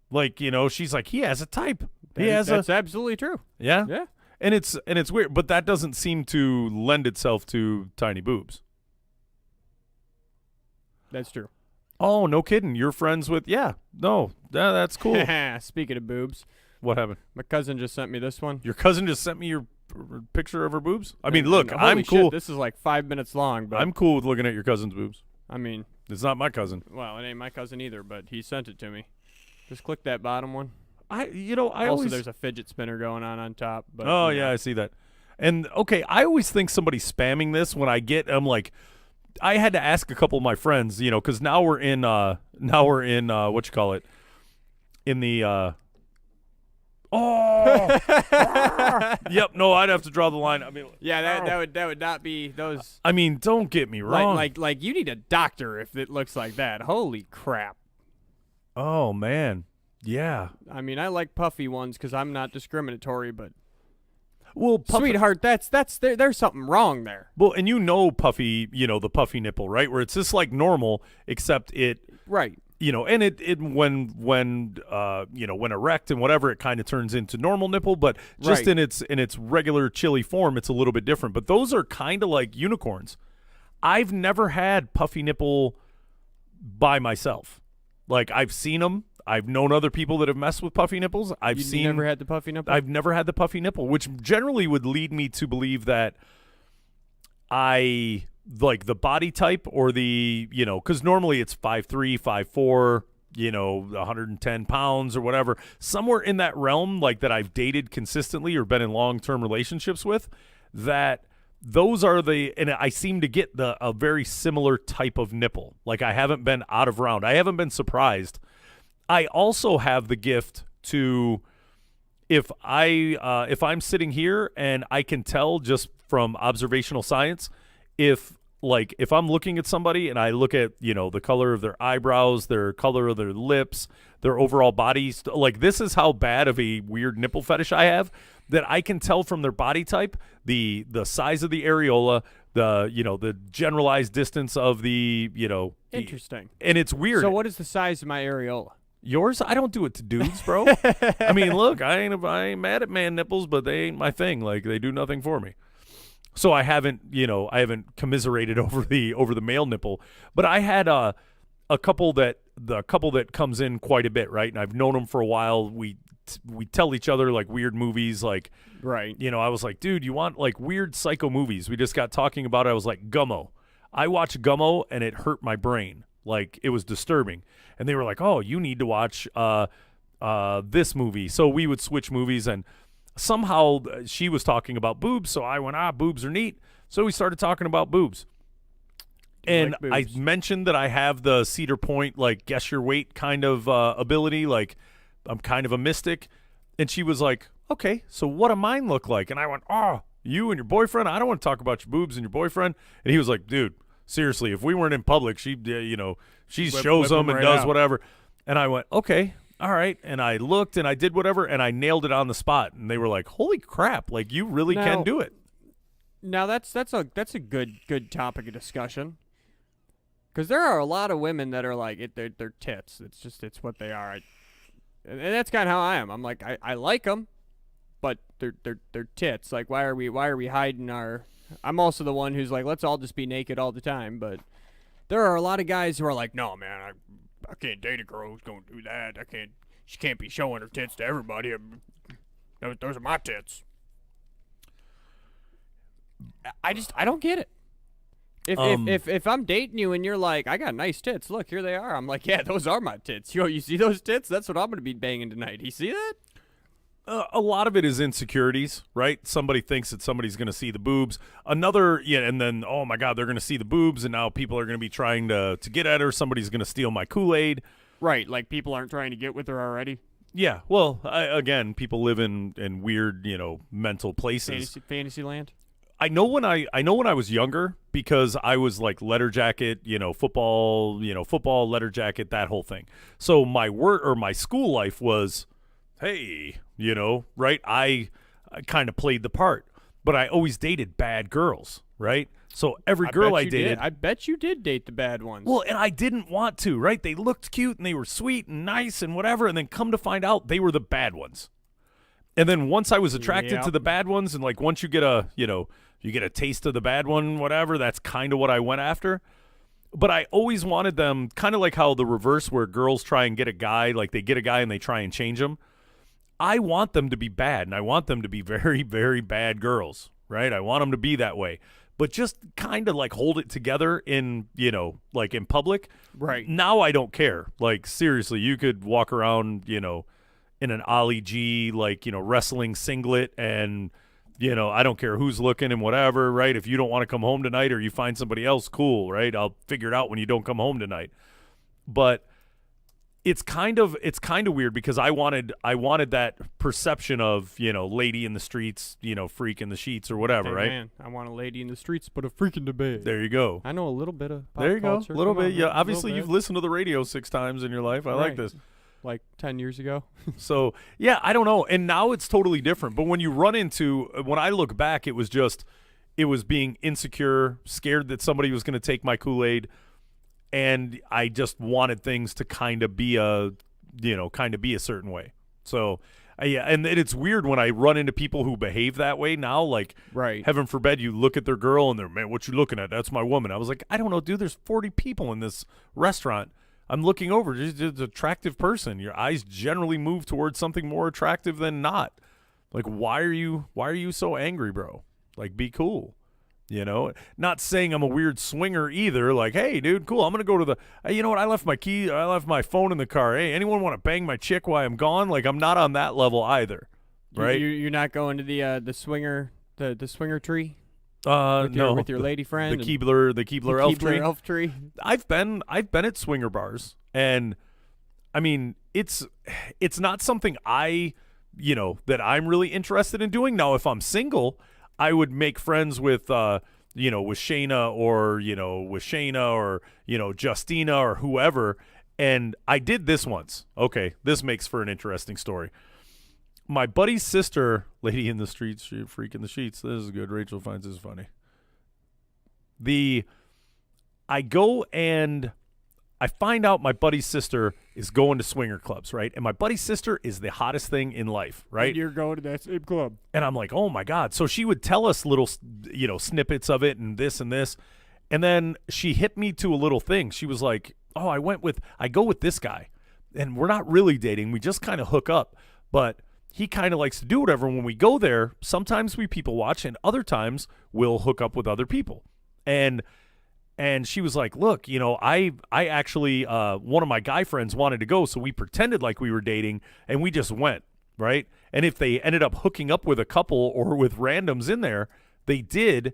Like, she's like, he has a type. That's absolutely true. Yeah? Yeah. And it's weird, but that doesn't seem to lend itself to tiny boobs. That's true. Oh, no kidding. You're friends with, that's cool. Speaking of boobs. What happened? My cousin just sent me this one. Your cousin just sent me your picture of her boobs? I mean, And- look, and I'm holy cool. Shit, this is like 5 minutes long, but I'm cool with looking at your cousin's boobs. I mean, It's not my cousin. well, it ain't my cousin either, but he sent it to me. Just click that bottom one. I Also, always there's a fidget spinner going on top. But Oh yeah, I see that. And okay, I always think somebody's spamming this when I'm like, I had to ask a couple of my friends, because now we're in what you call it, in the yep. No, I'd have to draw the line. I mean, yeah, that would not be those. I mean, don't get me wrong. Like you need a doctor if it looks like that. Holy crap! Oh man, yeah. I mean, I like puffy ones because I'm not discriminatory, but Well, sweetheart, there's something wrong there. Well, and puffy, the puffy nipple, right? Where it's just like normal, except it, right? And it when erect and whatever, it kind of turns into normal nipple, but just in its regular chili form, it's a little bit different. But those are kind of like unicorns. I've never had puffy nipple by myself. Like, I've seen them. I've known other people that have messed with puffy nipples. You've never had the puffy nipple? I've never had the puffy nipple, which generally would lead me to believe that I like the body type or the, because normally it's 5'3", 5'4", 110 pounds or whatever. Somewhere in that realm, like that I've dated consistently or been in long-term relationships with, that those are and I seem to get a very similar type of nipple. Like, I haven't been out of round. I haven't been surprised. I also have the gift to, if I'm sitting here and I can tell just from observational science, if I'm looking at somebody and I look at, the color of their eyebrows, their color of their lips, their overall bodies, like, this is how bad of a weird nipple fetish I have, that I can tell from their body type, the size of the areola, the generalized distance of the, Interesting. And it's weird. So what is the size of my areola? Yours? I don't do it to dudes, bro. I mean, look, I ain't mad at man nipples, but they ain't my thing. Like, they do nothing for me. So I haven't commiserated over the male nipple, but I had a couple that comes in quite a bit, right? And I've known them for a while. We tell each other like weird movies, like, right. I was like, dude, you want like weird psycho movies? We just got talking about it. I was like, Gummo. I watched Gummo and it hurt my brain. Like, it was disturbing. And they were like, oh, you need to watch this movie. So we would switch movies, and somehow she was talking about boobs, so I went, boobs are neat. So we started talking about boobs. And I mentioned that I have the Cedar Point, like, guess your weight kind of ability. Like, I'm kind of a mystic. And she was like, okay, so what do mine look like? And I went, you and your boyfriend? I don't want to talk about your boobs and your boyfriend. And he was like, dude, seriously, if we weren't in public, she shows them and does whatever. And I went, okay, all right. And I looked and I did whatever, and I nailed it on the spot. And they were like, holy crap, like, you really can do it. Now that's a good topic of discussion, because there are a lot of women that are like, they're tits. It's what they are. And that's kind of how I am. I'm like, I like them, but they're tits. Like, why are we hiding our? I'm also the one who's like, let's all just be naked all the time. But there are a lot of guys who are like, no, man, I can't date a girl who's gonna do that. She can't be showing her tits to everybody. Those are my tits. I don't get it. If I'm dating you and you're like, I got nice tits, look, here they are. I'm like, yeah, those are my tits. Yo, you see those tits? That's what I'm gonna be banging tonight. You see that? A lot of it is insecurities, right? Somebody thinks that somebody's going to see the boobs. And then, oh my God, they're going to see the boobs, and now people are going to be trying to get at her. Somebody's going to steal my Kool-Aid. Right, like people aren't trying to get with her already. Yeah, well, again, people live in weird, mental places. Fantasy land. I know when I was younger, because I was like letter jacket, football, letter jacket, that whole thing. So my school life was, hey, right? I kind of played the part, but I always dated bad girls, right? So every girl I dated, I bet you did date the bad ones. Well, and I didn't want to, right? They looked cute and they were sweet and nice and whatever, and then come to find out they were the bad ones. And then once I was attracted to the bad ones, and like once you get you get a taste of the bad one, whatever, that's kind of what I went after. But I always wanted them, kind of like how the reverse, where girls try and get a guy, like they get a guy and they try and change him. I want them to be bad, and I want them to be very, very bad girls, right? I want them to be that way. But just kind of like hold it together in, like in public. Right. Now I don't care. Like, seriously, you could walk around, in an Ollie G, like, wrestling singlet, and, I don't care who's looking and whatever, right? If you don't want to come home tonight or you find somebody else, cool, right? I'll figure it out when you don't come home tonight. But it's kind of weird, because I wanted that perception of, lady in the streets, freak in the sheets or whatever, hey, right? Man, I want a lady in the streets, but a freak in the bed. There you go. I know a little bit of pop there you culture. go, a little bit. Yeah, man, obviously you've listened to the radio 6 times in your life. I like this. like 10 years ago. So, yeah, I don't know. And now it's totally different. But when I look back, it was being insecure, scared that somebody was going to take my Kool-Aid. And I just wanted things to kind of be a certain way. So, yeah, and it's weird when I run into people who behave that way now. Like, Right. heaven forbid you look at their girl and they're, man, what you looking at? That's my woman. I was like, I don't know, dude. There's 40 people in this restaurant. I'm looking over. Just an attractive person. Your eyes generally move towards something more attractive than not. Like, why are you so angry, bro? Like, be cool. You know, not saying I'm a weird swinger either. Like, hey, dude, cool. I'm going to go to you know what? I left my phone in the car. Hey, anyone want to bang my chick while I'm gone? Like, I'm not on that level either. Right. You're not going to the swinger tree? No. With your lady friend? The Keebler elf tree. I've been at swinger bars, and I mean, it's not something that I'm really interested in doing. Now, if I'm single, I would make friends with with Shayna or Justina or whoever. And I did this once. Okay, this makes for an interesting story. My buddy's sister, lady in the streets, she freak in the sheets. This is good. Rachel finds this funny. I go and I find out my buddy's sister is going to swinger clubs, right? And my buddy's sister is the hottest thing in life, right? And you're going to that same club. And I'm like, oh my God. So she would tell us little, snippets of it and this and this. And then she hit me to a little thing. She was like, oh, I go with this guy. And we're not really dating. We just kind of hook up. But he kind of likes to do whatever. When we go there, sometimes we people watch and other times we'll hook up with other people. And she was like, look, I actually, one of my guy friends wanted to go, so we pretended like we were dating, and we just went, right? And if they ended up hooking up with a couple or with randoms in there, they did,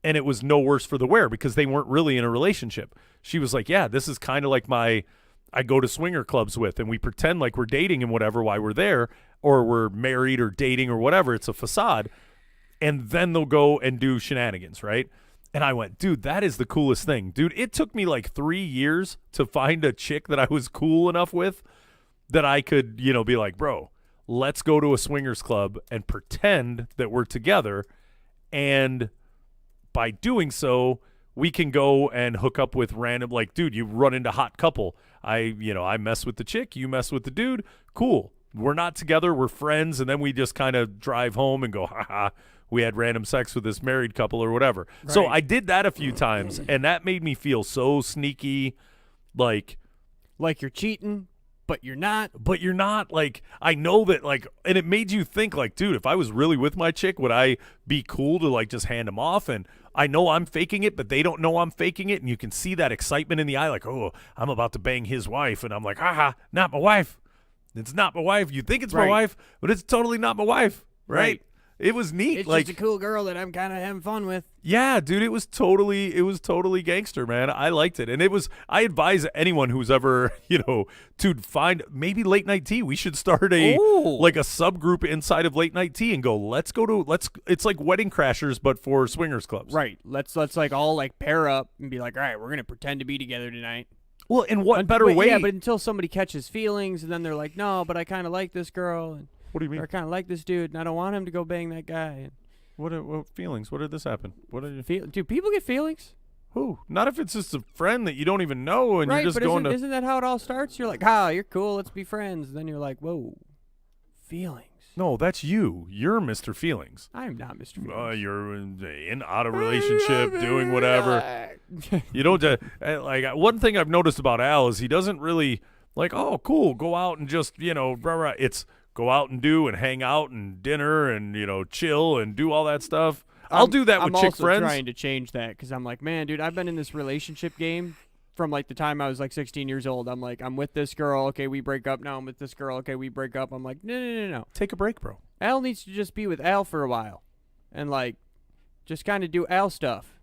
and it was no worse for the wear because they weren't really in a relationship. She was like, yeah, this is kind of like I go to swinger clubs with, and we pretend like we're dating and whatever while we're there, or we're married or dating or whatever. It's a facade. And then they'll go and do shenanigans, right? And I went, dude, that is the coolest thing. Dude, it took me like 3 years to find a chick that I was cool enough with that I could, be like, bro, let's go to a swingers club and pretend that we're together. And by doing so, we can go and hook up with random, like, dude, you run into hot couple. I mess with the chick, you mess with the dude. Cool. We're not together. We're friends. And then we just kind of drive home and go, ha, we had random sex with this married couple or whatever. Right. So I did that a few times, and that made me feel so sneaky, like you're cheating, but you're not. But you're not. Like, I know that, like, and it made you think, like, dude, if I was really with my chick, would I be cool to, like, just hand them off? And I know I'm faking it, but they don't know I'm faking it, and you can see that excitement in the eye, like, oh, I'm about to bang his wife, and I'm like, haha, not my wife. It's not my wife. You think it's my wife, but it's totally not my wife, right? It was neat. It's like, just a cool girl that I'm kind of having fun with. Yeah, dude, it was totally gangster, man. I liked it. And I advise anyone who's ever, to find maybe late night tea. We should start a subgroup inside of late night tea and go, it's like Wedding Crashers, but for swingers clubs. Right. Let's like all like pair up and be like, all right, we're going to pretend to be together tonight. Well, in what better way? Yeah, but until somebody catches feelings and then they're like, no, but I kind of like this girl. And what do you mean? I kind of like this dude, and I don't want him to go bang that guy. What feelings? What did this happen? What did you do? People get feelings? Who? Not if it's just a friend that you don't even know, and right, you're just going to. Isn't that how it all starts? You're like, you're cool. Let's be friends. And then you're like, whoa, feelings. No, that's you. You're Mr. Feelings. I'm not Mr. Feelings. You're out of relationship, doing whatever. You don't like. One thing I've noticed about Al is he doesn't really like. Oh, cool. Go out and just It's go out and do and hang out and dinner and chill and do all that stuff. I'll do that with chick friends. I'm also trying to change that because I'm like, man, dude, I've been in this relationship game from like the time I was like 16 years old. I'm like, I'm with this girl. Okay, we break up. Now I'm with this girl. Okay, we break up. I'm like, no. Take a break, bro. Al needs to just be with Al for a while and like just kind of do Al stuff.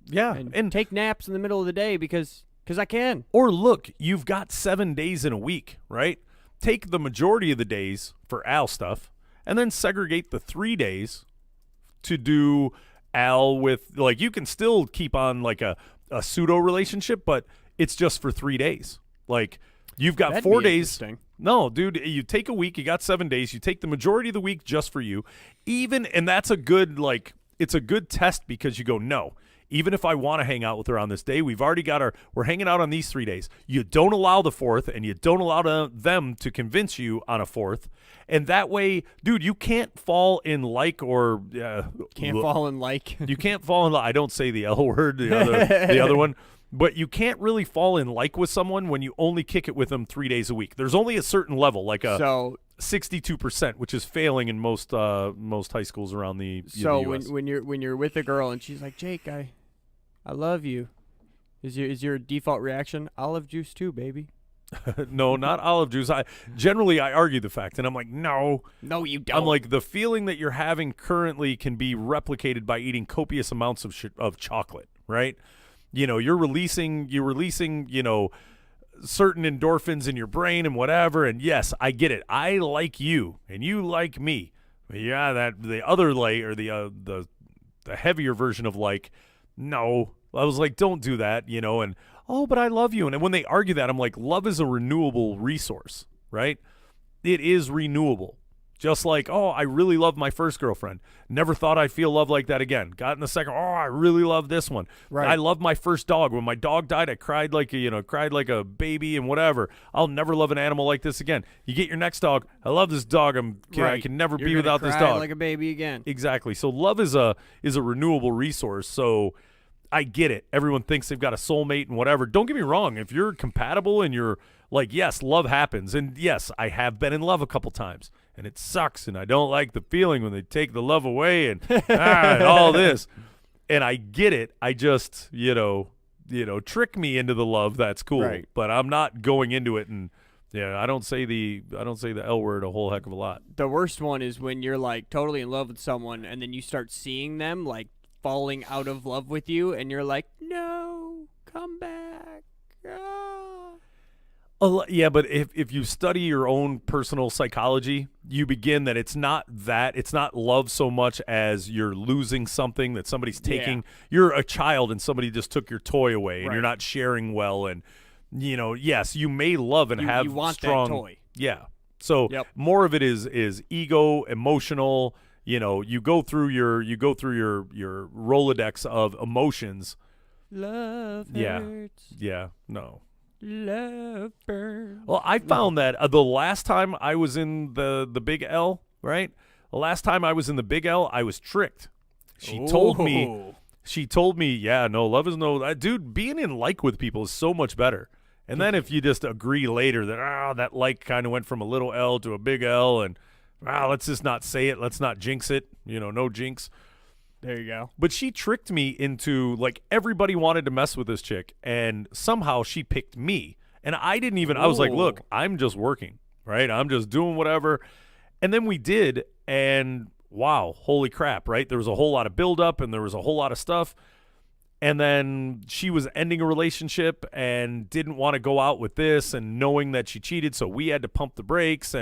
Yeah. And take naps in the middle of the day because I can. Or look, you've got 7 days in a week, right? Take the majority of the days for Al stuff and then segregate the 3 days to do Al with, like, you can still keep on like a pseudo relationship, but it's just for 3 days. Like, You've got That'd 4 be days. interesting. No, dude, you take a week, you got 7 days, you take the majority of the week just for you. And that's a good, it's a good test because you go, no, even if I want to hang out with her on this day, we're hanging out on these 3 days. You don't allow the fourth, and you don't allow them to convince you on a fourth. And that way, dude, you can't fall in or fall in you can't fall in I don't say the L word, the other one. But you can't really fall in with someone when you only kick it with them 3 days a week. There's only a certain level, 62%, which is failing in most high schools around the So the US. when you're with a girl and she's like, Jake, I love you, is your default reaction olive juice too, baby? No, not olive juice. I argue the fact, and I'm like, no, you don't. I'm like, the feeling that you're having currently can be replicated by eating copious amounts of chocolate, right? You're releasing, certain endorphins in your brain and whatever. And yes, I get it. I like you and you like me. Yeah, that the other or the heavier version of no. I was like, don't do that, and but I love you. And when they argue that, I'm like, love is a renewable resource, right? It is renewable. Just like, I really love my first girlfriend. Never thought I'd feel love like that again. Got in the second, I really love this one. Right. I love my first dog. When my dog died, I cried like a baby and whatever. I'll never love an animal like this again. You get your next dog. I love this dog. I can never be without this dog. Like a baby again. Exactly. So love is a renewable resource. So I get it. Everyone thinks they've got a soulmate and whatever. Don't get me wrong. If you're compatible and you're yes, love happens. And yes, I have been in love a couple times. And it sucks, and I don't like the feeling when they take the love away and all this. And I get it. I just, trick me into the love. That's cool. Right. But I'm not going into it, and I don't say the L word a whole heck of a lot. The worst one is when you're totally in love with someone, and then you start seeing them falling out of love with you, and you're like, no, come back. Yeah, but if you study your own personal psychology, you begin that it's not love so much as you're losing something that somebody's taking. Yeah. You're a child and somebody just took your toy away, and Right. you're not sharing well. And yes, you may love and have you want strong that toy. Yeah. So Yep. more of it is ego, emotional. You go through your Rolodex of emotions. Love Yeah. hurts. Yeah. No. Love burns. Well, I found that the last time I was in the Big L, right? The last time I was in the Big L, I was tricked. She told me, yeah, no, love is no, dude, being in with people is so much better. And then if you just agree later that, that kind of went from a little L to a big L, and let's just not say it, let's not jinx it, no jinx. There you go. But she tricked me into everybody wanted to mess with this chick, and somehow she picked me. And I didn't even, I was like, look, I'm just working, right? I'm just doing whatever. And then we did, and wow, holy crap, right? There was a whole lot of buildup, and there was a whole lot of stuff. And then she was ending a relationship and didn't want to go out with this, and knowing that she cheated, so we had to pump the brakes,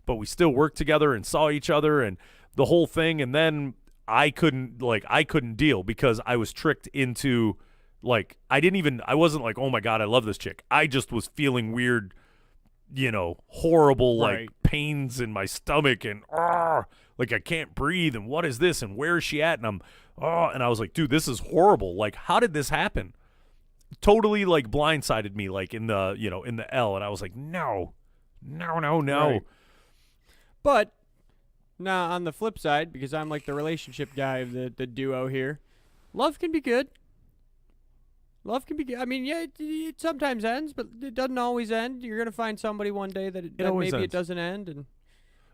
but we still worked together and saw each other and the whole thing. And then I couldn't deal because I was tricked into I wasn't like, oh my God, I love this chick. I just was feeling weird, horrible, Right. pains in my stomach and I can't breathe. And what is this? And where is she at? And and I was like, dude, this is horrible. How did this happen? Totally blindsided me, in the, in the L. And I was like, no. Right. But now on the flip side, because I'm the relationship guy of the duo here, love can be good. Love can be good. I mean, yeah, it sometimes ends, but it doesn't always end. You're gonna find somebody one day that always maybe ends. it doesn't end, and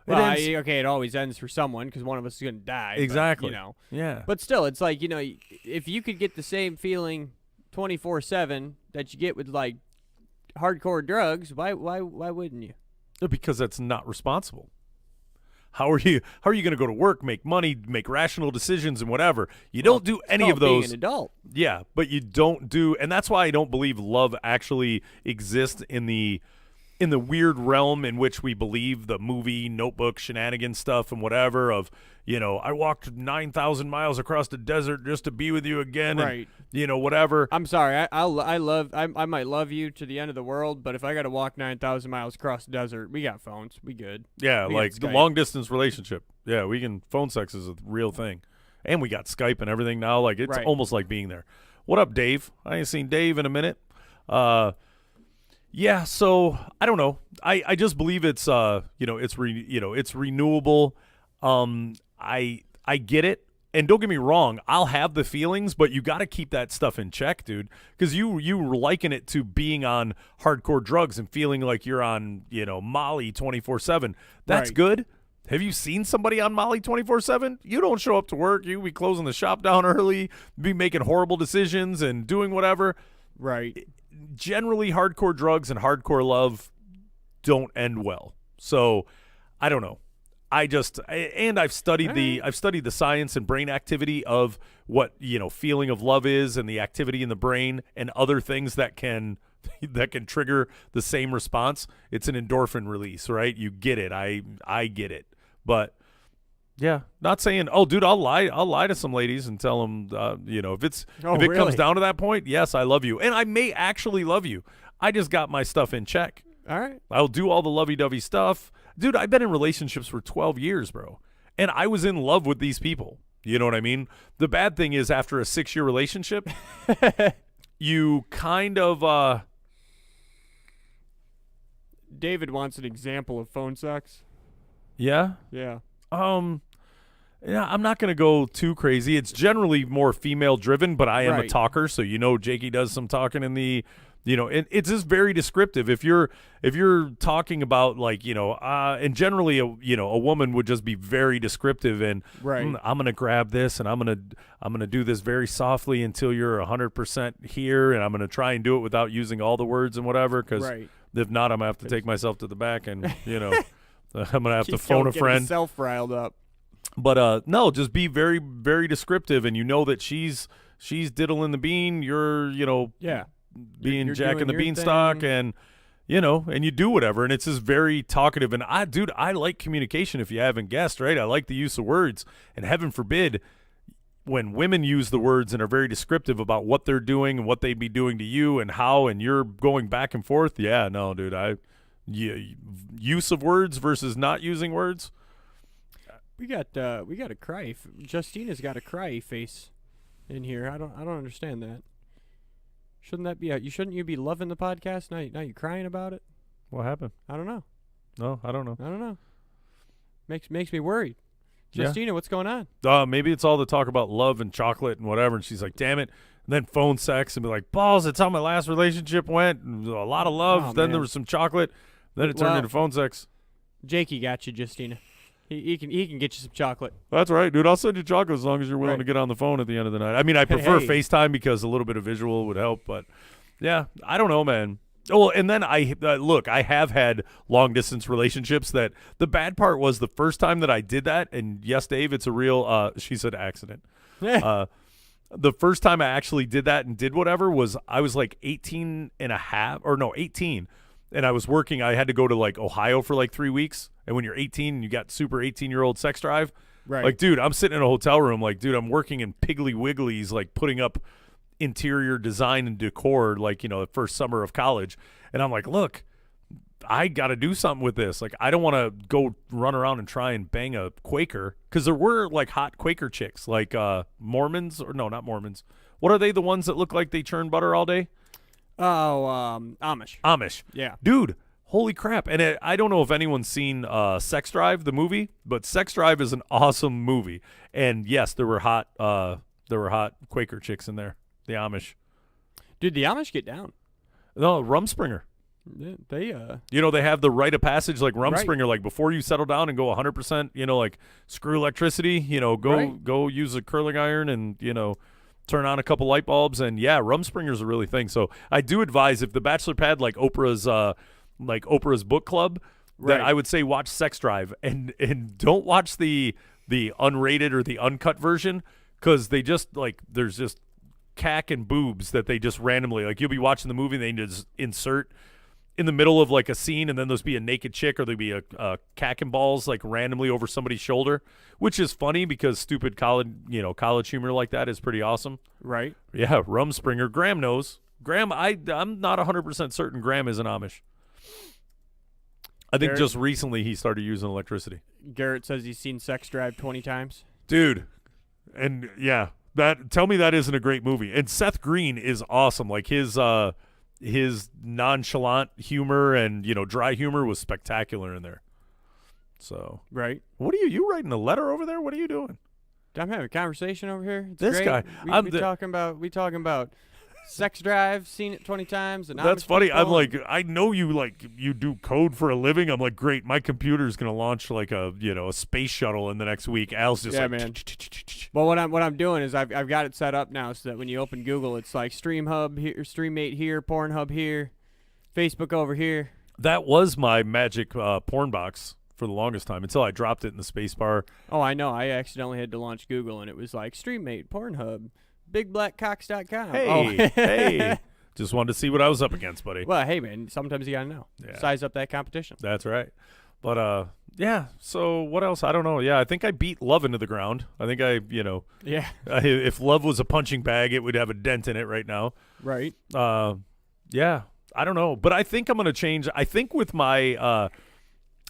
ends. it always ends for someone because one of us is gonna die. but, Exactly. Yeah. But still, it's if you could get the same feeling 24/7 that you get with hardcore drugs, why wouldn't you? Because that's not responsible. How are you going to go to work, make money, make rational decisions and whatever? You don't do any of those. Being an adult. Yeah, but you don't do, and that's why I don't believe love actually exists in the in the weird realm in which we believe the movie Notebook shenanigans stuff and whatever of, I walked 9,000 miles across the desert just to be with you again. Right. And, whatever. I'm sorry. I might love you to the end of the world, but if I got to walk 9,000 miles across the desert, we got phones. We good. Yeah, we like the long distance relationship. Yeah, phone sex is a real thing. And we got Skype and everything now. Like, it's almost like being there. What up, Dave? I ain't seen Dave in a minute. Yeah, so I don't know. I just believe it's it's renewable. I get it. And don't get me wrong, I'll have the feelings, but you got to keep that stuff in check, dude, because you liken it to being on hardcore drugs and feeling like you're on, Molly 24/7. That's good. Have you seen somebody on Molly 24/7? You don't show up to work. You be closing the shop down early, be making horrible decisions and doing whatever. Right. Generally, hardcore drugs and hardcore love don't end well. So I don't know. I've studied the science and brain activity of what, feeling of love is and the activity in the brain and other things that can trigger the same response. It's an endorphin release, right? You get it. I get it. But yeah, not saying, oh, dude, I'll lie to some ladies and tell them, if it comes down to that point, yes, I love you. And I may actually love you. I just got my stuff in check. All right. I'll do all the lovey-dovey stuff. Dude, I've been in relationships for 12 years, bro. And I was in love with these people. You know what I mean? The bad thing is after a 6-year relationship, you kind of David wants an example of phone sex. Yeah? Yeah. Yeah, I'm not going to go too crazy. It's generally more female driven, but I am a talker, so Jakey does some talking in the and it's just very descriptive. If you're talking about and generally a woman would just be very descriptive and I'm going to grab this and I'm going to do this very softly until you're 100% here, and I'm going to try and do it without using all the words and whatever, cuz if not, I'm going to have to take myself to the back and I'm going to have to phone a friend. Yourself riled up. But no, just be very, very descriptive, and that she's diddling the bean. You're being you're Jack doing and the your Beanstalk, thing. and you do whatever, and it's just very talkative. And I like communication. If you haven't guessed, right? I like the use of words, and heaven forbid when women use the words and are very descriptive about what they're doing and what they'd be doing to you and how, and you're going back and forth. Yeah, no, dude, use of words versus not using words. We got a cry. Justina's got a cry face in here. I don't understand that. Shouldn't that be shouldn't you be loving the podcast? Now you crying about it? What happened? I don't know. No, I don't know. I don't know. Makes me worried. Justina, what's going on? Maybe it's all the talk about love and chocolate and whatever, and she's like, damn it. And then phone sex and be like, balls, that's how my last relationship went. A lot of love. Then there was some chocolate. Then it turned into phone sex. Jakey got you, Justina. He can get you some chocolate. That's right, dude. I'll send you chocolate as long as you're willing to get on the phone at the end of the night. I mean, I prefer FaceTime because a little bit of visual would help, but yeah, I don't know, man. Oh, and then I have had long distance relationships that the bad part was the first time that I did that, and yes, Dave, it's a real, she said accident. The first time I actually did that and did whatever was I was like 18. And I was working. I had to go to like Ohio for like 3 weeks. And when you're 18 and you got super 18-year-old sex drive, like, dude, I'm sitting in a hotel room. Like, dude, I'm working in Piggly Wiggly's, like putting up interior design and decor, like, the first summer of college. And I'm like, look, I got to do something with this. Like, I don't want to go run around and try and bang a Quaker, because there were like hot Quaker chicks, like Mormons, or no, not Mormons. What are they? The ones that look like they churn butter all day? Oh, Amish. Yeah. Dude, holy crap. And I don't know if anyone's seen Sex Drive, the movie, but Sex Drive is an awesome movie. And yes, there were hot Quaker chicks in there, the Amish. Dude, the Amish get down. No, Rumspringer. They they have the rite of passage like Rumspringer, like before you settle down and go 100%, like screw electricity, go use a curling iron and, turn on a couple light bulbs, and yeah, Rumspringer's a really thing. So I do advise, if the Bachelor Pad, like Oprah's book club, that I would say watch Sex Drive, and don't watch the unrated or the uncut version, because they just like, there's just cack and boobs that they just randomly, like, you'll be watching the movie and they just insert. in the middle of like a scene, and then there'll be a naked chick, or there'll be a cack and balls like randomly over somebody's shoulder, which is funny because stupid college humor like that is pretty awesome. Right. Yeah, Rumspringer. Graham knows. Graham, I'm not 100% certain Graham isn't Amish. I think just recently he started using electricity. Garrett says he's seen Sex Drive 20 times. Dude, and yeah, tell me that isn't a great movie. And Seth Green is awesome. Like his nonchalant humor and dry humor was spectacular in there. So right. What are you writing a letter over there? What are you doing? I'm having a conversation over here. It's this great. guy. We talking about Sex Drive, seen it 20 times. And that's funny. I'm like, I know you do code for a living. I'm like, great. My computer's gonna launch like a space shuttle in the next week. Al's just man. Well, what I'm doing is I've got it set up now so that when you open Google, it's like Stream Hub here, StreamMate here, Pornhub here, Facebook over here. That was my magic porn box for the longest time until I dropped it in the space bar. Oh, I know. I accidentally had to launch Google, and it was like StreamMate, Pornhub, BigBlackCocks.com. Hey, just wanted to see what I was up against, buddy. Well, hey, man, sometimes you got to know. Yeah. Size up that competition. That's right. But, yeah, so what else? I don't know. Yeah, I think I beat Love into the ground. I think yeah. If Love was a punching bag, it would have a dent in it right now. Right. Yeah, I don't know. But I think I'm going to change. I think with my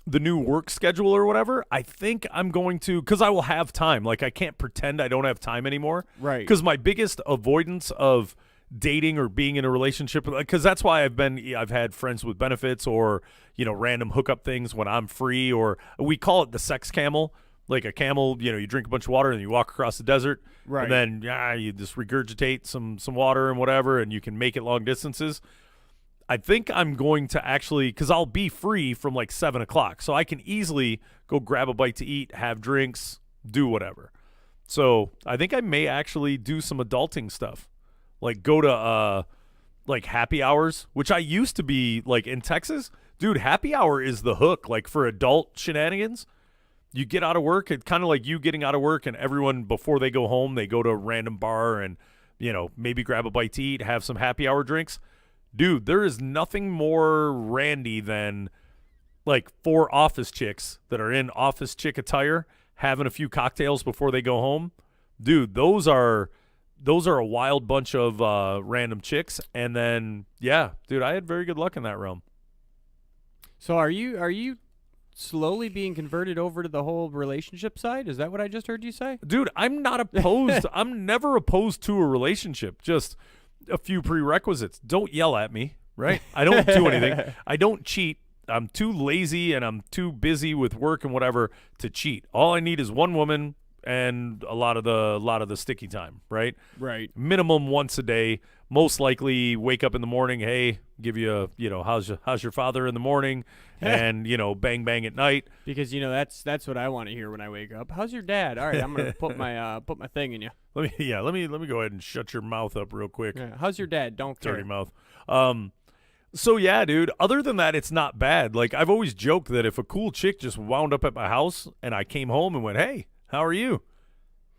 the new work schedule or whatever, I think I'm going to, because I will have time. Like, I can't pretend I don't have time anymore. Right. Because my biggest avoidance of dating or being in a relationship, because that's why I've had friends with benefits or random hookup things when I'm free, or we call it the sex camel. Like a camel, you drink a bunch of water and you walk across the desert, right? And then you just regurgitate some water and whatever, and you can make it long distances. I think I'm going to actually, because I'll be free from like 7 o'clock, so I can easily go grab a bite to eat, have drinks, do whatever. So I think I may actually do some adulting stuff. Like go to like happy hours, which I used to be like in Texas. Dude, happy hour is the hook. Like for adult shenanigans, you get out of work. It's kind of like you getting out of work, and everyone before they go home, they go to a random bar and maybe grab a bite to eat, have some happy hour drinks. Dude, there is nothing more randy than like 4 office chicks that are in office chick attire having a few cocktails before they go home. Dude, those are a wild bunch of random chicks. And then, yeah, dude, I had very good luck in that realm. So are you slowly being converted over to the whole relationship side? Is that what I just heard you say? Dude, I'm not opposed. I'm never opposed to a relationship. Just a few prerequisites. Don't yell at me, right? I don't do anything. I don't cheat. I'm too lazy and I'm too busy with work and whatever to cheat. All I need is one woman and a lot of the sticky time, right? Right. Minimum once a day. Most likely wake up in the morning, hey, give you a, how's your father in the morning, and bang bang at night. Because that's what I want to hear when I wake up. How's your dad? All right, I'm gonna put my thing in you. Let me go ahead and shut your mouth up real quick. Yeah. How's your dad? Don't care. Dirty mouth. So yeah, dude, other than that, it's not bad. Like I've always joked that if a cool chick just wound up at my house and I came home and went, hey, how are you?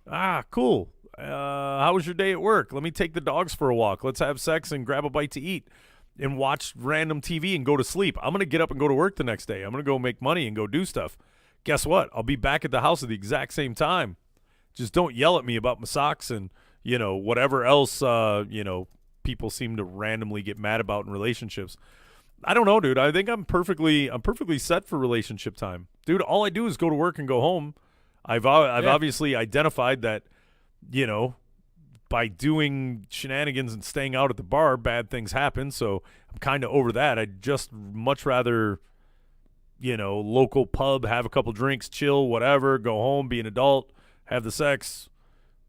Ah, cool. How was your day at work? Let me take the dogs for a walk. Let's have sex and grab a bite to eat and watch random TV and go to sleep. I'm going to get up and go to work the next day. I'm going to go make money and go do stuff. Guess what? I'll be back at the house at the exact same time. Just don't yell at me about my socks and, whatever else, people seem to randomly get mad about in relationships. I don't know, dude. I think I'm perfectly set for relationship time. Dude, all I do is go to work and go home. I've obviously identified that, by doing shenanigans and staying out at the bar, bad things happen. So I'm kind of over that. I'd just much rather, local pub, have a couple drinks, chill, whatever, go home, be an adult, have the sex.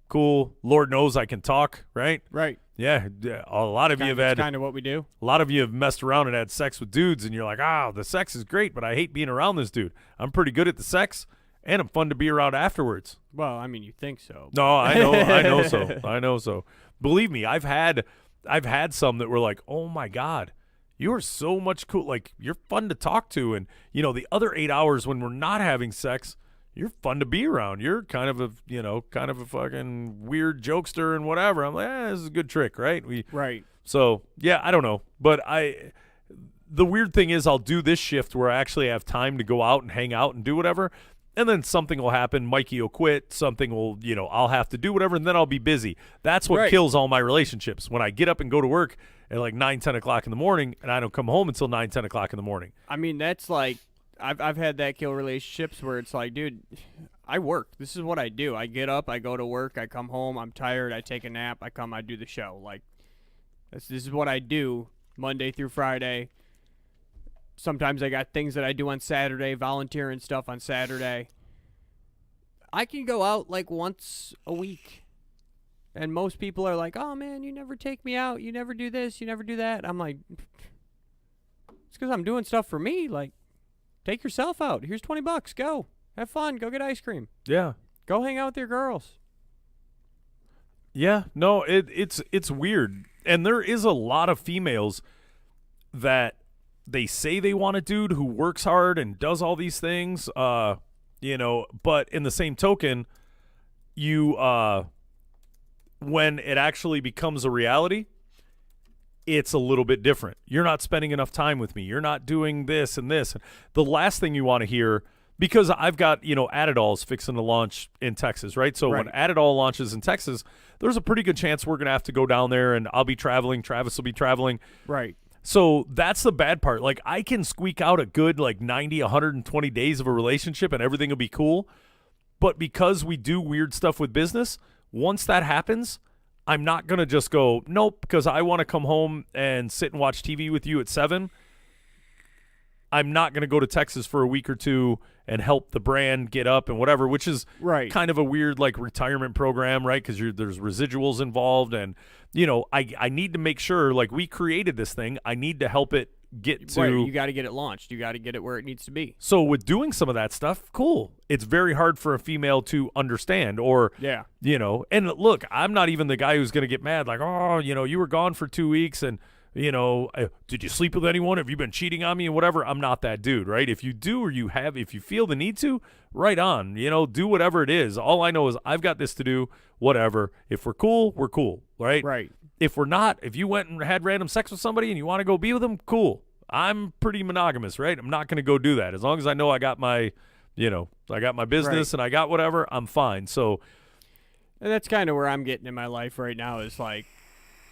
Cool. Lord knows I can talk, right? Right. Yeah. A lot of you have had kind of what we do. A lot of you have messed around and had sex with dudes, and you're like, the sex is great, but I hate being around this dude. I'm pretty good at the sex. And I'm fun to be around afterwards. Well, I mean, you think so. No, I know so. Believe me, I've had some that were like, oh my God, you are so much cool. Like, you're fun to talk to. And, the other 8 hours when we're not having sex, you're fun to be around. You're kind of a fucking weird jokester and whatever. I'm like, this is a good trick, right? Right. So, yeah, I don't know. But the weird thing is I'll do this shift where I actually have time to go out and hang out and do whatever. And then something will happen. Mikey will quit. Something will, I'll have to do whatever, and then I'll be busy. That's what kills all my relationships. When I get up and go to work at like 9, 10 o'clock in the morning, and I don't come home until 9, 10 o'clock in the morning. I mean, that's like, I've had that kill relationships where it's like, dude, I work. This is what I do. I get up, I go to work, I come home, I'm tired, I take a nap, I do the show. Like, this is what I do Monday through Friday. Sometimes I got things that I do on Saturday, volunteering stuff on Saturday. I can go out like once a week. And most people are like, oh, man, you never take me out. You never do this. You never do that. I'm like, it's because I'm doing stuff for me. Like, take yourself out. Here's $20. Go. Have fun. Go get ice cream. Yeah. Go hang out with your girls. Yeah. No, it's weird. And there is a lot of females that they say they want a dude who works hard and does all these things, but in the same token, when it actually becomes a reality, it's a little bit different. You're not spending enough time with me. You're not doing this and this. The last thing you want to hear, because I've got, Adidol's fixing to launch in Texas, right? So when Adidol launches in Texas, there's a pretty good chance we're going to have to go down there, and I'll be traveling. Travis will be traveling. Right. So that's the bad part. Like, I can squeak out a good 90, 120 days of a relationship and everything will be cool. But because we do weird stuff with business, once that happens, I'm not going to just go, nope, because I want to come home and sit and watch TV with you at 7. I'm not going to go to Texas for a week or two and help the brand get up and whatever, which is kind of a weird retirement program, right? Because there's residuals involved, and I need to make sure we created this thing. I need to help it get to. Right, you got to get it launched. You got to get it where it needs to be. So with doing some of that stuff, cool. It's very hard for a female to understand, or And look, I'm not even the guy who's going to get mad you were gone for 2 weeks and. Did you sleep with anyone? Have you been cheating on me and whatever? I'm not that dude, right? If you do, or if you feel the need to, right on, do whatever it is. All I know is I've got this to do, whatever. If we're cool, we're cool, right? Right. If we're not, if you went and had random sex with somebody and you want to go be with them, cool. I'm pretty monogamous, right? I'm not going to go do that. As long as I know I got my, I got my business and I got whatever, I'm fine. So. And that's kind of where I'm getting in my life right now is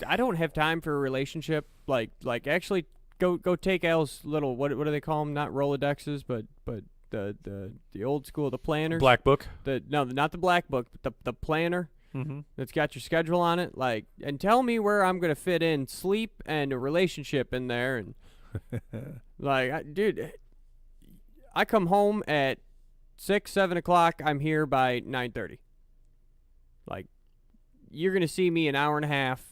I don't have time for a relationship. Actually, go take Al's little what do they call them? Not Rolodexes, but the old school, the planners. Black book. Not the black book, but the planner that's got your schedule on it. And tell me where I'm gonna fit in sleep and a relationship in there. And dude, I come home at 6, 7 o'clock. I'm here by 9:30. You're gonna see me an hour and a half.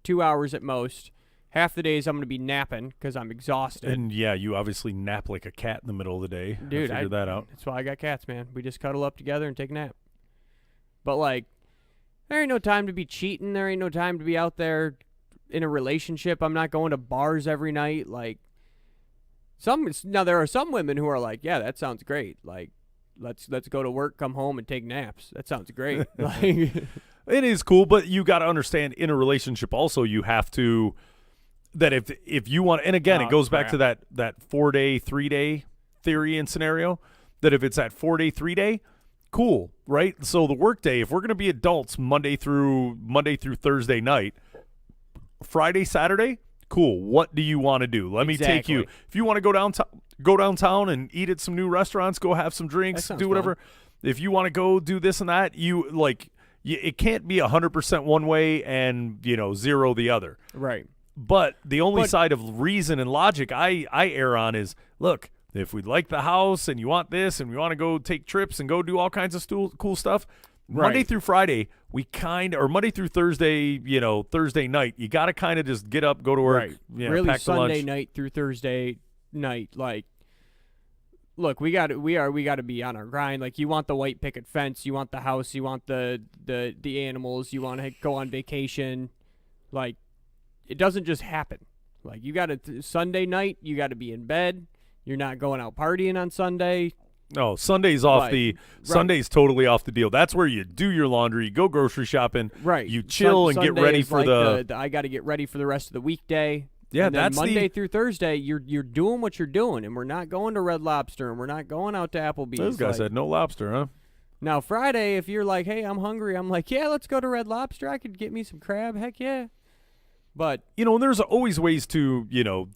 2 hours at most. Half the days I'm going to be napping because I'm exhausted. And yeah, you obviously nap like a cat in the middle of the day. Dude, I figured that out. That's why I got cats, man. We just cuddle up together and take a nap. But there ain't no time to be cheating. There ain't no time to be out there in a relationship. I'm not going to bars every night. Now there are some women who are yeah, that sounds great. Let's go to work, come home, and take naps. That sounds great. It is cool, but you got to understand in a relationship also you have to that if you want, and again it goes back to that 4-day, 3-day theory and scenario, that if it's that 4-day, 3-day, cool, right? So the work day, if we're going to be adults Monday through Thursday night, Friday, Saturday, cool. What do you want to do? Let me take you. If you want to go downtown and eat at some new restaurants, go have some drinks, do whatever. Fun. If you want to go do this and that, it can't be 100% one way and 0 the other. Right. But the only side of reason and logic I err on is, look, if we like the house and you want this and we want to go take trips and go do all kinds of cool stuff, Monday through Friday or Monday through Thursday, Thursday night, you got to kind of just get up, go to work, really pack Sunday lunch. night through Thursday night, look, we got to be on our grind. You want the white picket fence, you want the house, you want the animals, you want to go on vacation. It doesn't just happen. You got to Sunday night, you got to be in bed. You're not going out partying on Sunday. No, Sunday's off Sunday's totally off the deal. That's where you do your laundry, you go grocery shopping, right? You chill and Sunday get ready for I got to get ready for the rest of the weekday. Yeah, and then that's Monday through Thursday, you're doing what you're doing, and we're not going to Red Lobster, and we're not going out to Applebee's. Those guys said no lobster, huh? Now, Friday, if you're like, hey, I'm hungry, I'm like, yeah, let's go to Red Lobster. I could get me some crab. Heck yeah. But, There's always ways to,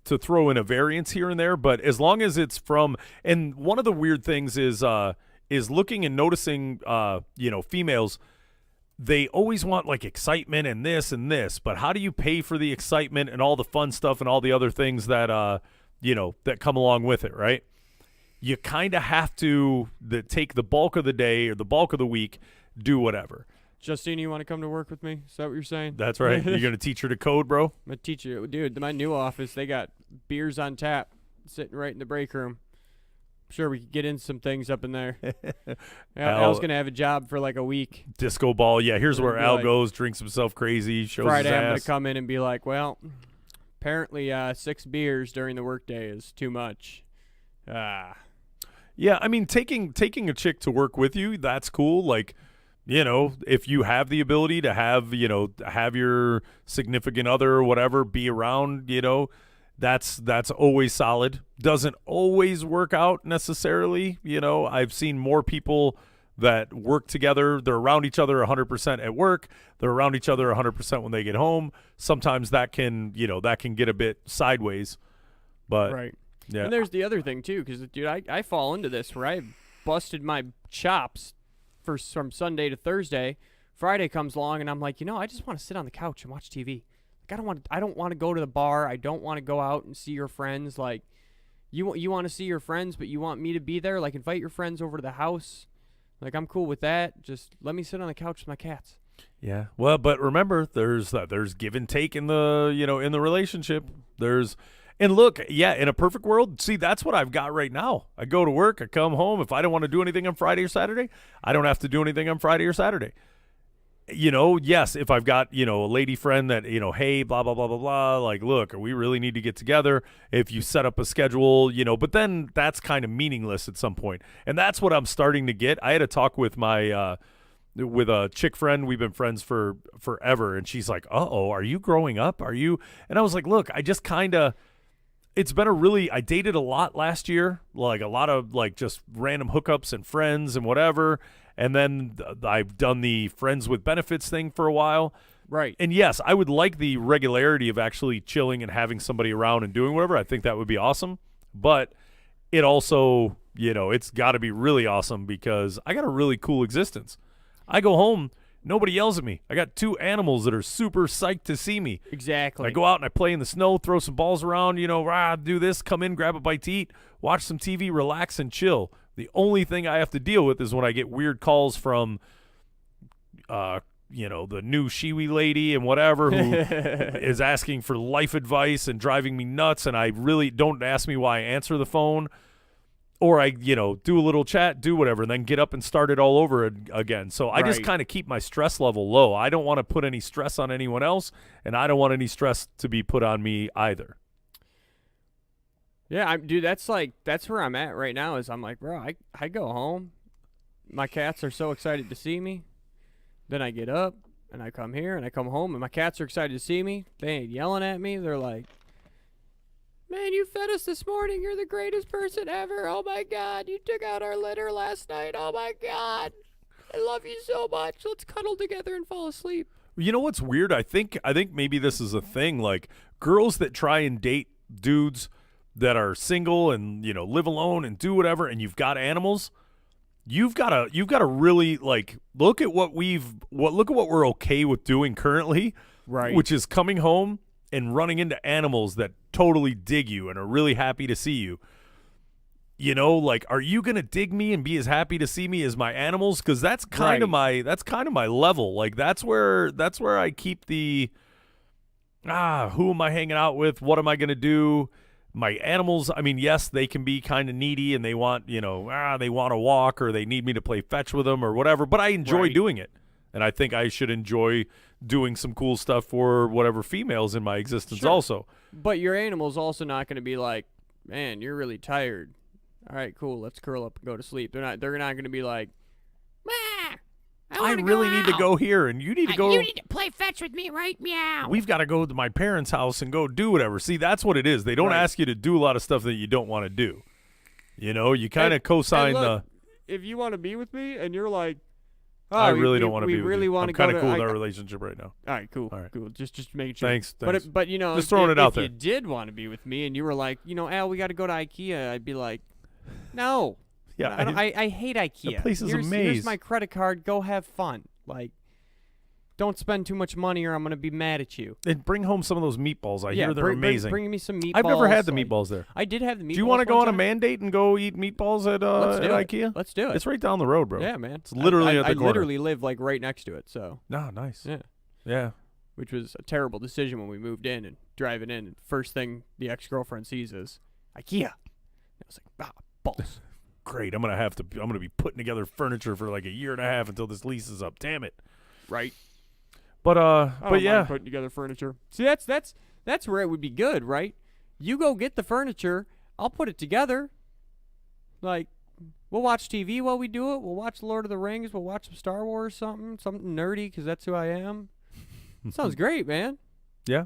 to throw in a variance here and there, but as long as it's from, and one of the weird things is looking and noticing, females, they always want like excitement and this, but how do you pay for the excitement and all the fun stuff and all the other things that, that come along with it, right? You kind of have to take the bulk of the day or the bulk of the week, do whatever. Justine, you want to come to work with me? Is that what you're saying? That's right. You're going to teach her to code, bro? I'm going to teach you. Dude, my new office, they got beers on tap sitting right in the break room. I'm sure we could get in some things up in there. Al's going to have a job for like a week. Disco ball. Yeah, here's where Al goes, drinks himself crazy, shows Friday, his ass. I'm going to come in and be like, well, apparently 6 beers during the workday is too much. Yeah, I mean, taking a chick to work with you, that's cool. Like, if you have the ability to have your significant other or whatever be around, that's always solid. Doesn't always work out necessarily. I've seen more people that work together. They're around each other 100% at work. They're around each other 100% when they get home. Sometimes that can get a bit sideways. But right. Yeah. And there's the other thing too, because dude, I fall into this where I busted my chops from Sunday to Thursday. Friday comes along and I'm like, I just want to sit on the couch and watch TV. Like I don't want to go to the bar. I don't want to go out and see your friends. Like you want to see your friends, but you want me to be there. Like invite your friends over to the house. Like I'm cool with that. Just let me sit on the couch with my cats. Yeah. Well, but remember, there's give and take in the in the relationship. And look, yeah, in a perfect world, see, that's what I've got right now. I go to work, I come home. If I don't want to do anything on Friday or Saturday, I don't have to do anything on Friday or Saturday. Yes, if I've got, a lady friend that, hey, blah, blah, blah, blah, blah, like, look, we really need to get together. If you set up a schedule, but then that's kind of meaningless at some point. And that's what I'm starting to get. I had a talk with with a chick friend. We've been friends for forever. And she's like, uh-oh, are you growing up? Are you? And I was like, look, I just kind of. It's been I dated a lot last year, like a lot of like just random hookups and friends and whatever. And then I've done the friends with benefits thing for a while. Right. And yes, I would like the regularity of actually chilling and having somebody around and doing whatever. I think that would be awesome. But it also, it's got to be really awesome because I got a really cool existence. I go home. Nobody yells at me. I got 2 animals that are super psyched to see me. Exactly. I go out and I play in the snow, throw some balls around, do this, come in, grab a bite to eat, watch some TV, relax, and chill. The only thing I have to deal with is when I get weird calls from, the new Shiwi lady and whatever who is asking for life advice and driving me nuts, and I really don't ask me why I answer the phone. Or I, do a little chat, do whatever, and then get up and start it all over again. So I just kind of keep my stress level low. I don't want to put any stress on anyone else, and I don't want any stress to be put on me either. Yeah, dude, that's where I'm at right now is I'm like, bro, I go home. My cats are so excited to see me. Then I get up, and I come here, and I come home, and my cats are excited to see me. They ain't yelling at me. They're like, man, you fed us this morning. You're the greatest person ever. Oh, my God. You took out our litter last night. Oh, my God. I love you so much. Let's cuddle together and fall asleep. You know what's weird? I think maybe this is a thing. Like, girls that try and date dudes that are single and, live alone and do whatever, and you've got animals, you've got to really, like, look at what we're okay with doing currently. Right. Which is coming home and running into animals that totally dig you and are really happy to see you. Like, are you gonna dig me and be as happy to see me as my animals? Because that's kind of my level. Like that's where I keep the who am I hanging out with? What am I gonna do? My animals, I mean, yes, they can be kind of needy and they want they want to walk or they need me to play fetch with them or whatever. But I enjoy doing it. And I think I should enjoy doing some cool stuff for whatever females in my existence also. But your animal's also not going to be like, man, you're really tired. All right, cool, let's curl up and go to sleep. They're not going to be like, I really need to go here, and you need to go. You need to play fetch with me, right? Meow. We've got to go to my parents' house and go do whatever. See, that's what it is. They don't ask you to do a lot of stuff that you don't want to do. You know, you kind of co-sign look, if you want to be with me and you're like, oh, I really don't want to be with you. I'm kind of cool with our relationship right now. All right, cool. Just making sure. Thanks. But you know, just throwing it out there. If you did want to be with me and you were like, you know, Al, we got to go to IKEA, I'd be like, no. Yeah, I hate IKEA. The place is amazing. Here's my credit card. Go have fun. Like, don't spend too much money or I'm going to be mad at you. And bring home some of those meatballs. I hear they're amazing. Bring me some meatballs. I've never had the meatballs there. I did have the meatballs. Do you want to go on a mandate and go eat meatballs at IKEA? Let's do it. It's right down the road, bro. Yeah, man. It's literally at the corner. I literally live like right next to it, so. No, nice. Yeah. Which was a terrible decision when we moved in and driving in. And first thing the ex-girlfriend sees is IKEA. I was like, balls. Great. I'm gonna be putting together furniture for like a year and a half until this lease is up. Damn it. Right. But I don't mind putting together furniture. See, that's where it would be good, right? You go get the furniture, I'll put it together. Like, we'll watch TV while we do it. We'll watch Lord of the Rings. We'll watch some Star Wars, something nerdy, because that's who I am. Sounds great, man. Yeah.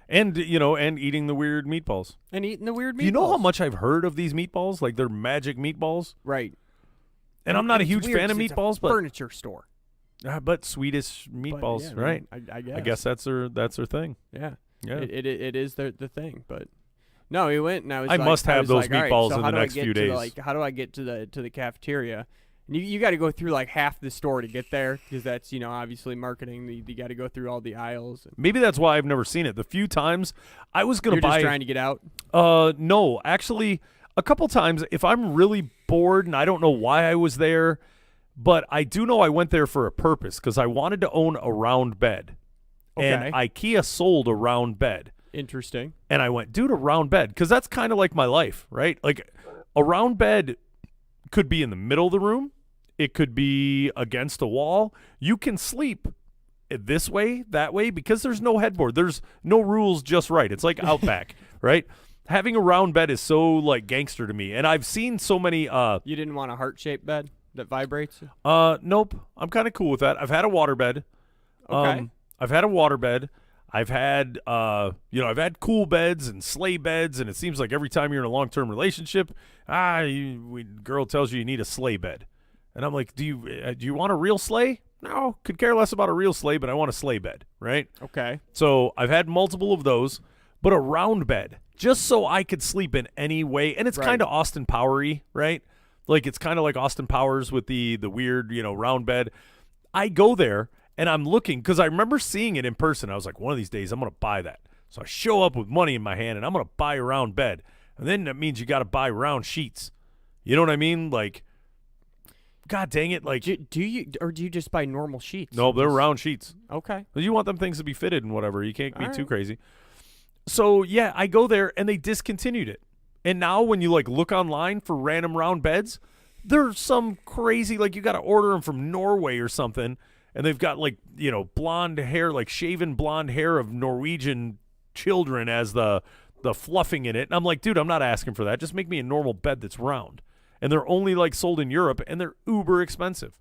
And, you know, and eating the weird meatballs. You know how much I've heard of these meatballs? Like, they're magic meatballs. Right. And I'm not a huge fan of meatballs, but furniture store. But Swedish meatballs, right? I guess. I guess that's their thing. Yeah. Yeah. It is the thing, but no, we went and I was I must have those meatballs in the next few days. How do I get to the cafeteria? And you got to go through like half the store to get there because that's, you know, obviously marketing. You got to go through all the aisles. Maybe that's why I've never seen it. The few times I was going to buy. You're just trying to get out? No, actually, a couple times if I'm really bored and I don't know why I was there, but I do know I went there for a purpose because I wanted to own a round bed. Okay. And IKEA sold a round bed. Interesting. And I went, dude, a round bed, because that's kind of like my life, right? Like a round bed could be in the middle of the room. It could be against a wall. You can sleep this way, that way, because there's no headboard. There's no rules, just right. It's like Outback, right? Having a round bed is so like gangster to me. And I've seen so many. You didn't want a heart-shaped bed that vibrates? Nope. I'm kind of cool with that. I've had a water bed. Okay. I've had a water bed. I've had, I've had cool beds and sleigh beds, and it seems like every time you're in a long-term relationship, girl tells you need a sleigh bed. And I'm like, do you want a real sleigh? No, could care less about a real sleigh, but I want a sleigh bed, right? Okay. So I've had multiple of those, but a round bed, just so I could sleep in any way. And it's kind of Austin Power-y, right? Like it's kind of like Austin Powers with the weird, round bed. I go there, and I'm looking, because I remember seeing it in person. I was like, one of these days, I'm going to buy that. So I show up with money in my hand, and I'm going to buy a round bed. And then that means you got to buy round sheets. You know what I mean? Like, God dang it. Like, do you just buy normal sheets? No, they're round sheets. Okay. You want them things to be fitted and whatever. You can't be too crazy. So, yeah, I go there, and they discontinued it. And now when you, like, look online for random round beds, there's some crazy, like, you got to order them from Norway or something. And they've got, like, blonde hair, like shaven blonde hair of Norwegian children as the fluffing in it. And I'm like, dude, I'm not asking for that. Just make me a normal bed that's round. And they're only, like, sold in Europe, and they're uber expensive.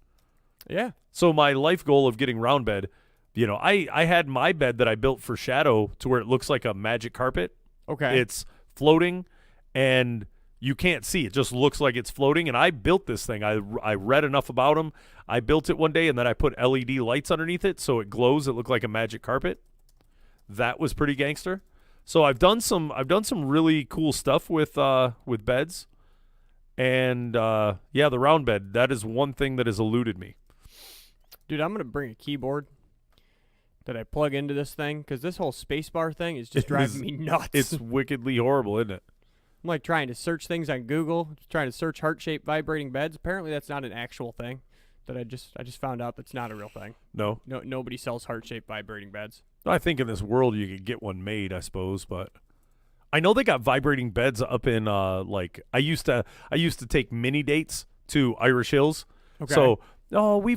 Yeah. So my life goal of getting round bed, I had my bed that I built for Shadow to where it looks like a magic carpet. Okay. It's floating, and you can't see. It just looks like it's floating, and I built this thing. I read enough about them. I built it one day, and then I put LED lights underneath it so it glows. It looked like a magic carpet. That was pretty gangster. So I've done some really cool stuff with beds, and the round bed. That is one thing that has eluded me. Dude, I'm gonna bring a keyboard that I plug into this thing because this whole spacebar thing is just driving me nuts. It's wickedly horrible, isn't it? I'm like trying to search things on Google, trying to search heart-shaped vibrating beds. Apparently, that's not an actual thing. That I just found out that's not a real thing. No, nobody sells heart-shaped vibrating beds. I think in this world you could get one made, I suppose, but I know they got vibrating beds up in like I used to take mini dates to Irish Hills. Okay. So we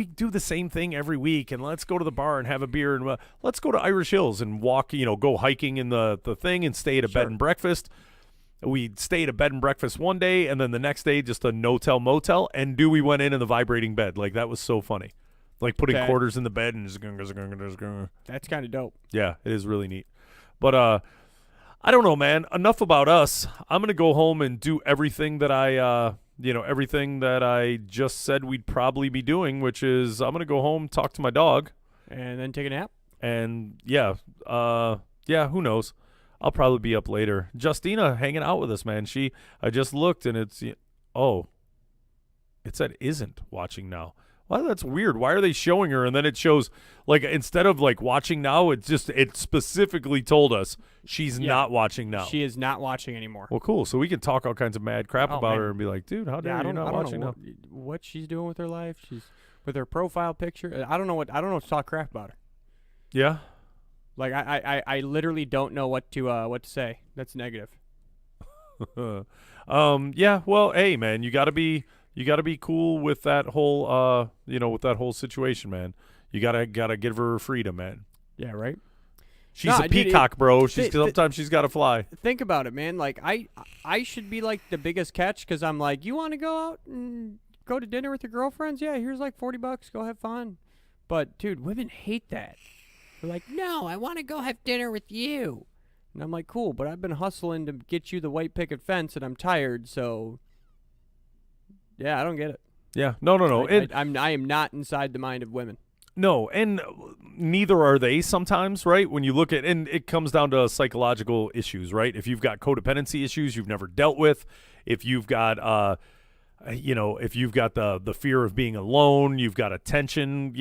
do the same thing every week, and let's go to the bar and have a beer, and let's go to Irish Hills and walk, go hiking in the thing and stay at a bed and breakfast. we stayed a bed and breakfast one day, and then the next day just a no-tell motel, and Dewey went in the vibrating bed. Like, that was so funny. Like putting quarters in the bed and just going. That's kind of dope. Yeah, it is really neat. But I don't know, man. Enough about us. I'm going to go home and do everything that everything that I just said we'd probably be doing, which is I'm going to go home, talk to my dog. And then take a nap? And, who knows? I'll probably be up later. Justina hanging out with us, man. I just looked, and it said isn't watching now. Well, that's weird. Why are they showing her? And then it shows, like, instead of, like, watching now, it specifically told us she's not watching now. She is not watching anymore. Well, cool. So we can talk all kinds of mad crap about her and be like, dude, how dare you not watching now? What she's doing with her life. She's with her profile picture. I don't know what to talk crap about her. Yeah. Like, I literally don't know what to say. That's negative. Yeah. Well, hey, man, you gotta be cool with that whole with that whole situation, man. You gotta give her freedom, man. Yeah, right. She's a peacock, bro. Sometimes she's gotta fly. Think about it, man. Like, I should be like the biggest catch because I'm like, you want to go out and go to dinner with your girlfriends? Yeah, here's like $40. Go have fun. But dude, women hate that. They're like, no, I want to go have dinner with you. And I'm like, cool, but I've been hustling to get you the white picket fence, and I'm tired, so yeah, I don't get it. Yeah, no. I am not inside the mind of women. No, and neither are they sometimes, right? When you look at, and it comes down to psychological issues, right? If you've got codependency issues you've never dealt with, if you've got if you've got the fear of being alone, you've got attention,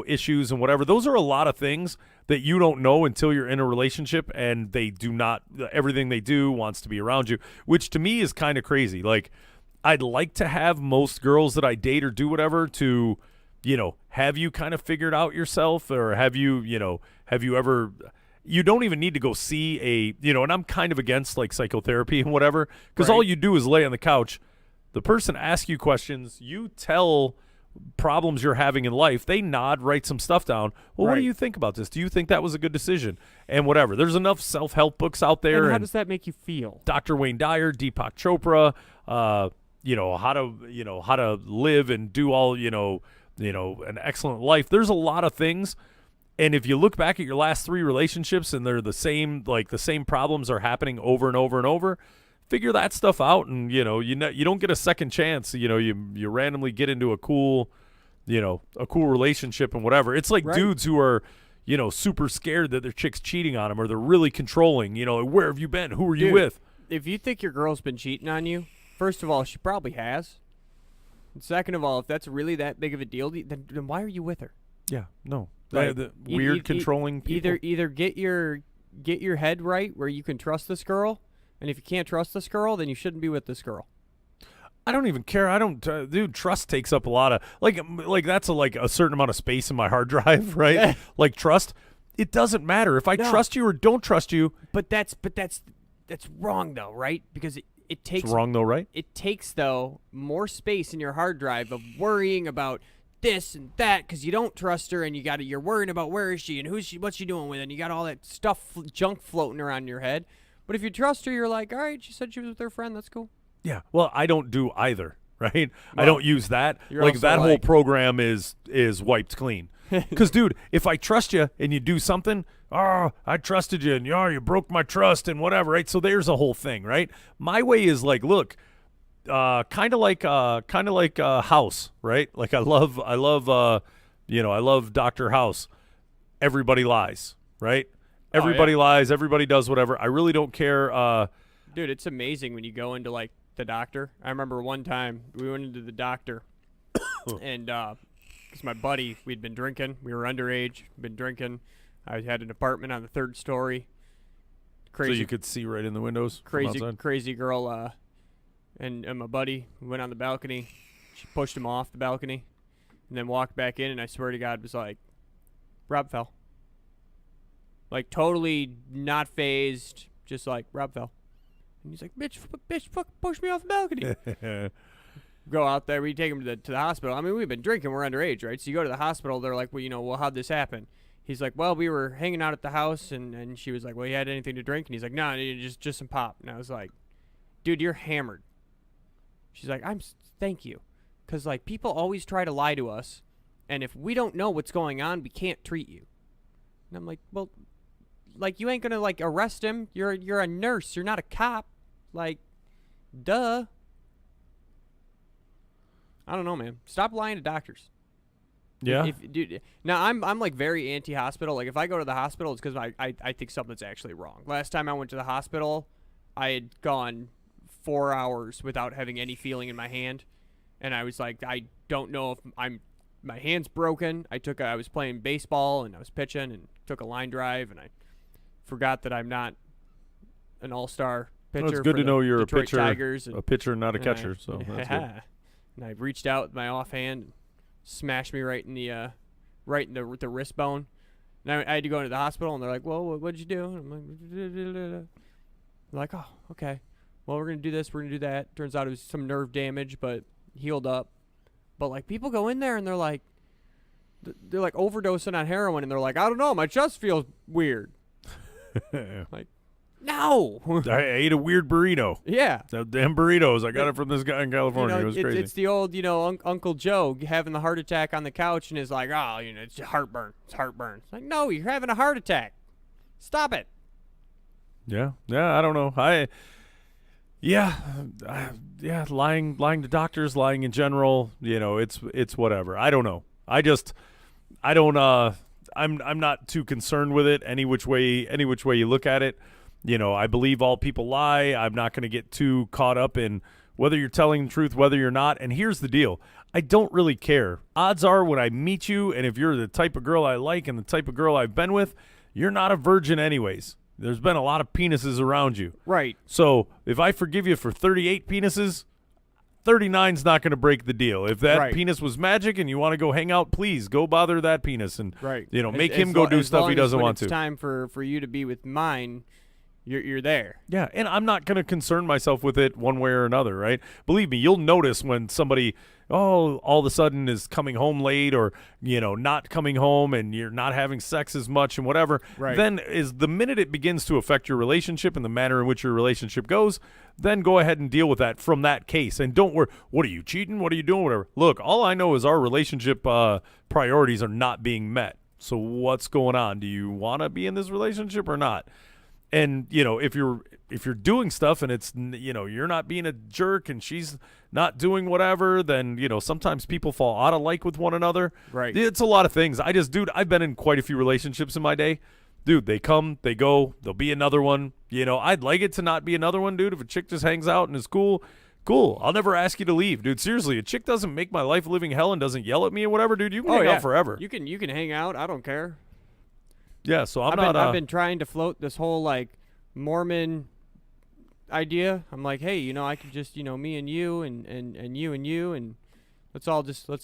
issues and whatever. Those are a lot of things that you don't know until you're in a relationship, and they do not, everything they do wants to be around you, which to me is kind of crazy. Like, I'd like to have most girls that I date or do whatever to, have you kind of figured out yourself, or have you ever, you don't even need to go see and I'm kind of against like psychotherapy and whatever, because all you do is lay on the couch. The person asks you questions, you tell problems you're having in life, they nod, write some stuff down. Well, what do you think about this? Do you think that was a good decision? And whatever. There's enough self-help books out there. And how does that make you feel? Dr. Wayne Dyer, Deepak Chopra, how to live and do all, an excellent life. There's a lot of things. And if you look back at your last 3 relationships and they're the same problems are happening over and over and over, figure that stuff out, and you don't get a second chance. You randomly get into a cool relationship and whatever. It's like dudes who are super scared that their chick's cheating on them, or they're really controlling. Where have you been? Who are you with? If you think your girl's been cheating on you, first of all, she probably has. And second of all, if that's really that big of a deal, then why are you with her? Yeah, no. Like, the weird controlling people. Either get your head right where you can trust this girl. And if you can't trust this girl, then you shouldn't be with this girl. I don't even care. I don't, dude. Trust takes up a lot of like that's a certain amount of space in my hard drive, right? Like trust, it doesn't matter if I trust you or don't trust you. But that's wrong though, right? Because it takes. It's wrong though, right? It takes though more space in your hard drive of worrying about this and that because you don't trust her, and you're worrying about where is she and what's she doing with it, and you got all that stuff junk floating around in your head. But if you trust her, you're like, all right, she said she was with her friend. That's cool. Yeah. Well, I don't do either, right? Well, I don't use that. Like that whole program is wiped clean. Because, dude, if I trust you and you do something, I trusted you and you broke my trust and whatever, right? So there's a whole thing, right? My way is like, look, kind of like House, right? Like I love Dr. House. Everybody lies, right? Everybody lies. Everybody does whatever. I really don't care. Dude, it's amazing when you go into, like, the doctor. I remember one time we went into the doctor, and because my buddy, we'd been drinking. We were underage, been drinking. I had an apartment on the 3rd story. Crazy. So you could see right in the windows from outside? Crazy girl. And my buddy went on the balcony. She pushed him off the balcony and then walked back in, and I swear to God, was like, Rob fell. Like, totally not phased, just like, Rob fell. And he's like, bitch, push me off the balcony. Go out there, we take him to the hospital. I mean, we've been drinking, we're underage, right? So you go to the hospital, they're like, well, how'd this happen? He's like, well, we were hanging out at the house, and she was like, well, you had anything to drink? And he's like, no, just some pop. And I was like, dude, you're hammered. She's like, thank you. Because, like, people always try to lie to us. And if we don't know what's going on, we can't treat you. And I'm like, well, like, you ain't going to, like, arrest him. You're a nurse. You're not a cop. Like, duh. I don't know, man. Stop lying to doctors. Yeah. Dude, now, I'm like, very anti-hospital. Like, if I go to the hospital, it's because I think something's actually wrong. Last time I went to the hospital, I had gone 4 hours without having any feeling in my hand. And I was like, I don't know if my hand's broken. I was playing baseball and I was pitching and took a line drive and I forgot that I'm not an all-star pitcher. Well, it's good for to the know you're Detroit a pitcher, Tigers a pitcher, not a catcher. So that's good. yeah. And I reached out with my offhand, and smashed me right in the wrist bone. And I had to go into the hospital and they're like, well, what'd you do? And I'm like, oh, okay. Well, we're gonna do this. We're gonna do that. Turns out it was some nerve damage, but healed up. But like people go in there and they're like overdosing on heroin and they're like, I don't know, my chest feels weird. Like, no. I ate a weird burrito. Yeah. The damn burritos. I got it from this guy in California. It was crazy. It's the old, Uncle Joe having the heart attack on the couch and is like, oh, it's heartburn. It's heartburn. It's like, no, you're having a heart attack. Stop it. Yeah. I don't know. Lying to doctors, lying in general, it's whatever. I don't know. I'm not too concerned with it any which way you look at it. I believe all people lie. I'm not going to get too caught up in whether you're telling the truth, whether you're not. And here's the deal. I don't really care. Odds are when I meet you, and if you're the type of girl I like and the type of girl I've been with, you're not a virgin anyways. There's been a lot of penises around you. Right. So if I forgive you for 38 penises, 39's not going to break the deal. If that penis was magic and you want to go hang out, please go bother that penis and make him go do stuff he doesn't want to. It's time for you to be with mine. You're there. Yeah, and I'm not going to concern myself with it one way or another, right? Believe me, you'll notice when somebody, all of a sudden is coming home late or, not coming home and you're not having sex as much and whatever. Right. Then is the minute it begins to affect your relationship and the manner in which your relationship goes, then go ahead and deal with that from that case. And don't worry, what are you, cheating? What are you doing? Whatever. Look, all I know is our relationship priorities are not being met. So what's going on? Do you want to be in this relationship or not? And, if you're doing stuff and it's, you're not being a jerk and she's not doing whatever, then, sometimes people fall out of like with one another. Right. It's a lot of things. I've been in quite a few relationships in my day. Dude, they come, they go, there'll be another one. I'd like it to not be another one, dude. If a chick just hangs out and is cool. I'll never ask you to leave, dude. Seriously, a chick doesn't make my life a living hell and doesn't yell at me or whatever, dude. You can hang out forever. You can hang out. I don't care. Yeah, so I've been trying to float this whole like Mormon idea. I'm like, hey, I could just, me and you and you and you and let's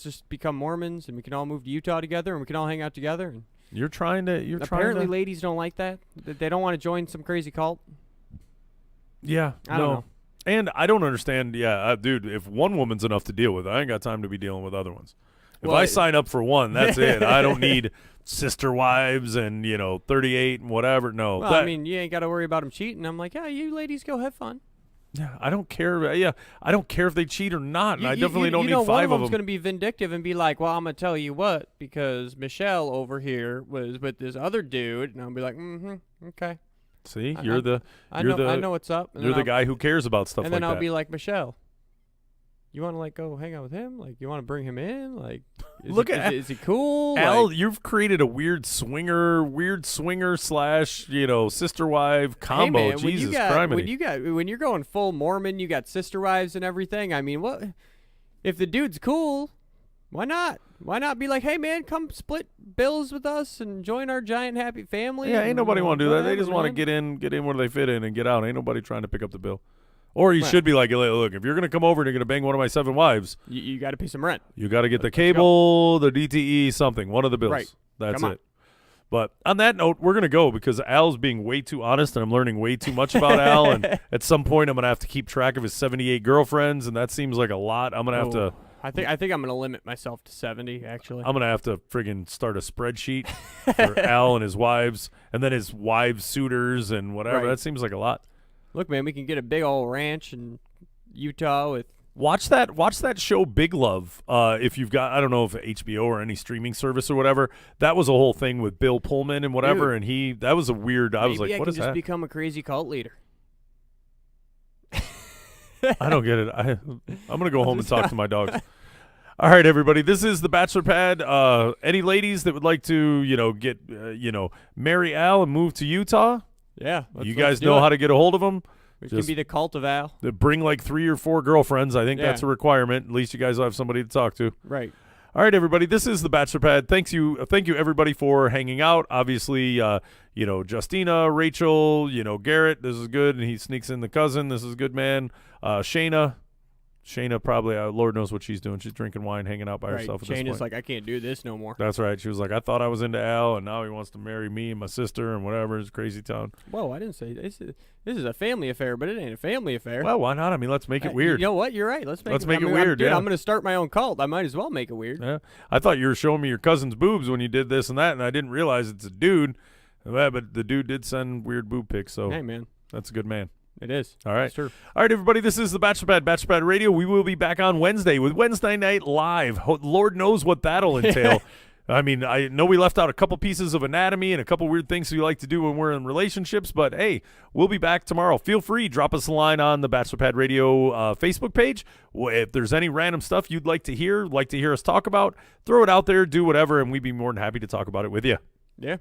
just become Mormons and we can all move to Utah together and we can all hang out together. And apparently ladies don't like that. They don't want to join some crazy cult. Yeah, I don't know. And I don't understand. Yeah, dude, if one woman's enough to deal with, I ain't got time to be dealing with other ones. If I sign up for one, that's it. I don't need sister wives and, 38 and whatever. No. Well, you ain't got to worry about them cheating. I'm like, yeah, you ladies go have fun. Yeah, I don't care. Yeah, I don't care if they cheat or not. And I definitely don't need 5 of them. One of them's going to be vindictive and be like, well, I'm going to tell you what, because Michelle over here was with this other dude. And I'll be like, okay. See, I know what's up. And you're the guy who cares about stuff like that. And then I'll be like, Michelle, you want to go hang out with him? Like, you want to bring him in? Like, is he cool? Al, you've created a weird swinger slash, sister wife combo. Hey man, Jesus Christ. When you're going full Mormon, you got sister wives and everything. What if the dude's cool? Why not? Why not be like, hey man, come split bills with us and join our giant happy family? Yeah, ain't nobody want to do that. They just want to get in where they fit in and get out. Ain't nobody trying to pick up the bill. Or you should be like, look, if you're going to come over and you're going to bang one of my 7 wives, you got to pay some rent. You got to get the cable, the DTE, something, one of the bills. Right. That's it. But on that note, we're going to go because Al's being way too honest and I'm learning way too much about Al. And at some point, I'm going to have to keep track of his 78 girlfriends, and that seems like a lot. I'm going to have to. I think I'm going to limit myself to 70, actually. I'm going to have to friggin' start a spreadsheet for Al and his wives, and then his wives' suitors and whatever. Right. That seems like a lot. Look, man, we can get a big old ranch in Utah with. Watch that show Big Love. If you've got, I don't know if HBO or any streaming service or whatever. That was a whole thing with Bill Pullman and whatever, and that was a weird. I was like, what is that? Maybe I can just become a crazy cult leader. I don't get it. I'm gonna go home and talk to my dogs. All right, everybody. This is the Bachelor Pad. Any ladies that would like to, get, marry Al and move to Utah? Yeah, you guys know how to get a hold of them. It can be the cult of Al. Bring like 3 or 4 girlfriends. I think that's a requirement. At least you guys will have somebody to talk to. Right. All right, everybody. This is the Bachelor Pad. Thank you, everybody, for hanging out. Obviously, Justina, Rachel, Garrett. This is good, and he sneaks in the cousin. This is good, man. Shayna probably, Lord knows what she's doing. She's drinking wine, hanging out by herself at this point. Shayna's like, I can't do this no more. That's right. She was like, I thought I was into Al, and now he wants to marry me and my sister and whatever. It's crazy town. Whoa, I didn't say this is a family affair, but it ain't a family affair. Well, why not? I mean, let's make it weird. You know what? You're right. Let's make it weird. Dude, yeah. I'm going to start my own cult. I might as well make it weird. Yeah. I thought you were showing me your cousin's boobs when you did this and that, and I didn't realize it's a dude. But the dude did send weird boob pics, so hey, man. That's a good man. It is. All right. That's true. All right, everybody. This is the Bachelor Pad Radio. We will be back on Wednesday with Wednesday Night Live. Lord knows what that'll entail. I mean, I know we left out a couple pieces of anatomy and a couple weird things we like to do when we're in relationships, but hey, we'll be back tomorrow. Feel free, drop us a line on the Bachelor Pad Radio Facebook page. If there's any random stuff you'd like to hear us talk about, throw it out there, do whatever, and we'd be more than happy to talk about it with you. Yeah.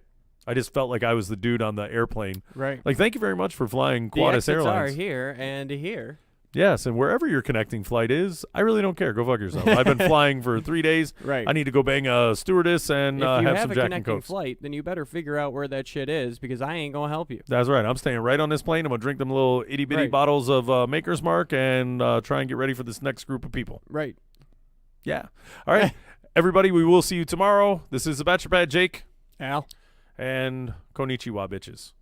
I just felt like I was the dude on the airplane. Right. Like, thank you very much for flying Qantas Airlines. The exits are here and here. Yes, and wherever your connecting flight is, I really don't care. Go fuck yourself. I've been flying for 3 days. Right. I need to go bang a stewardess and have some Jack and Cokes. If you have a connecting flight, then you better figure out where that shit is because I ain't going to help you. That's right. I'm staying right on this plane. I'm going to drink them little itty-bitty bottles of Maker's Mark and try and get ready for this next group of people. Right. Yeah. All right. Everybody, we will see you tomorrow. This is the Bachelor Pad, Jake. Al. And konnichiwa, bitches.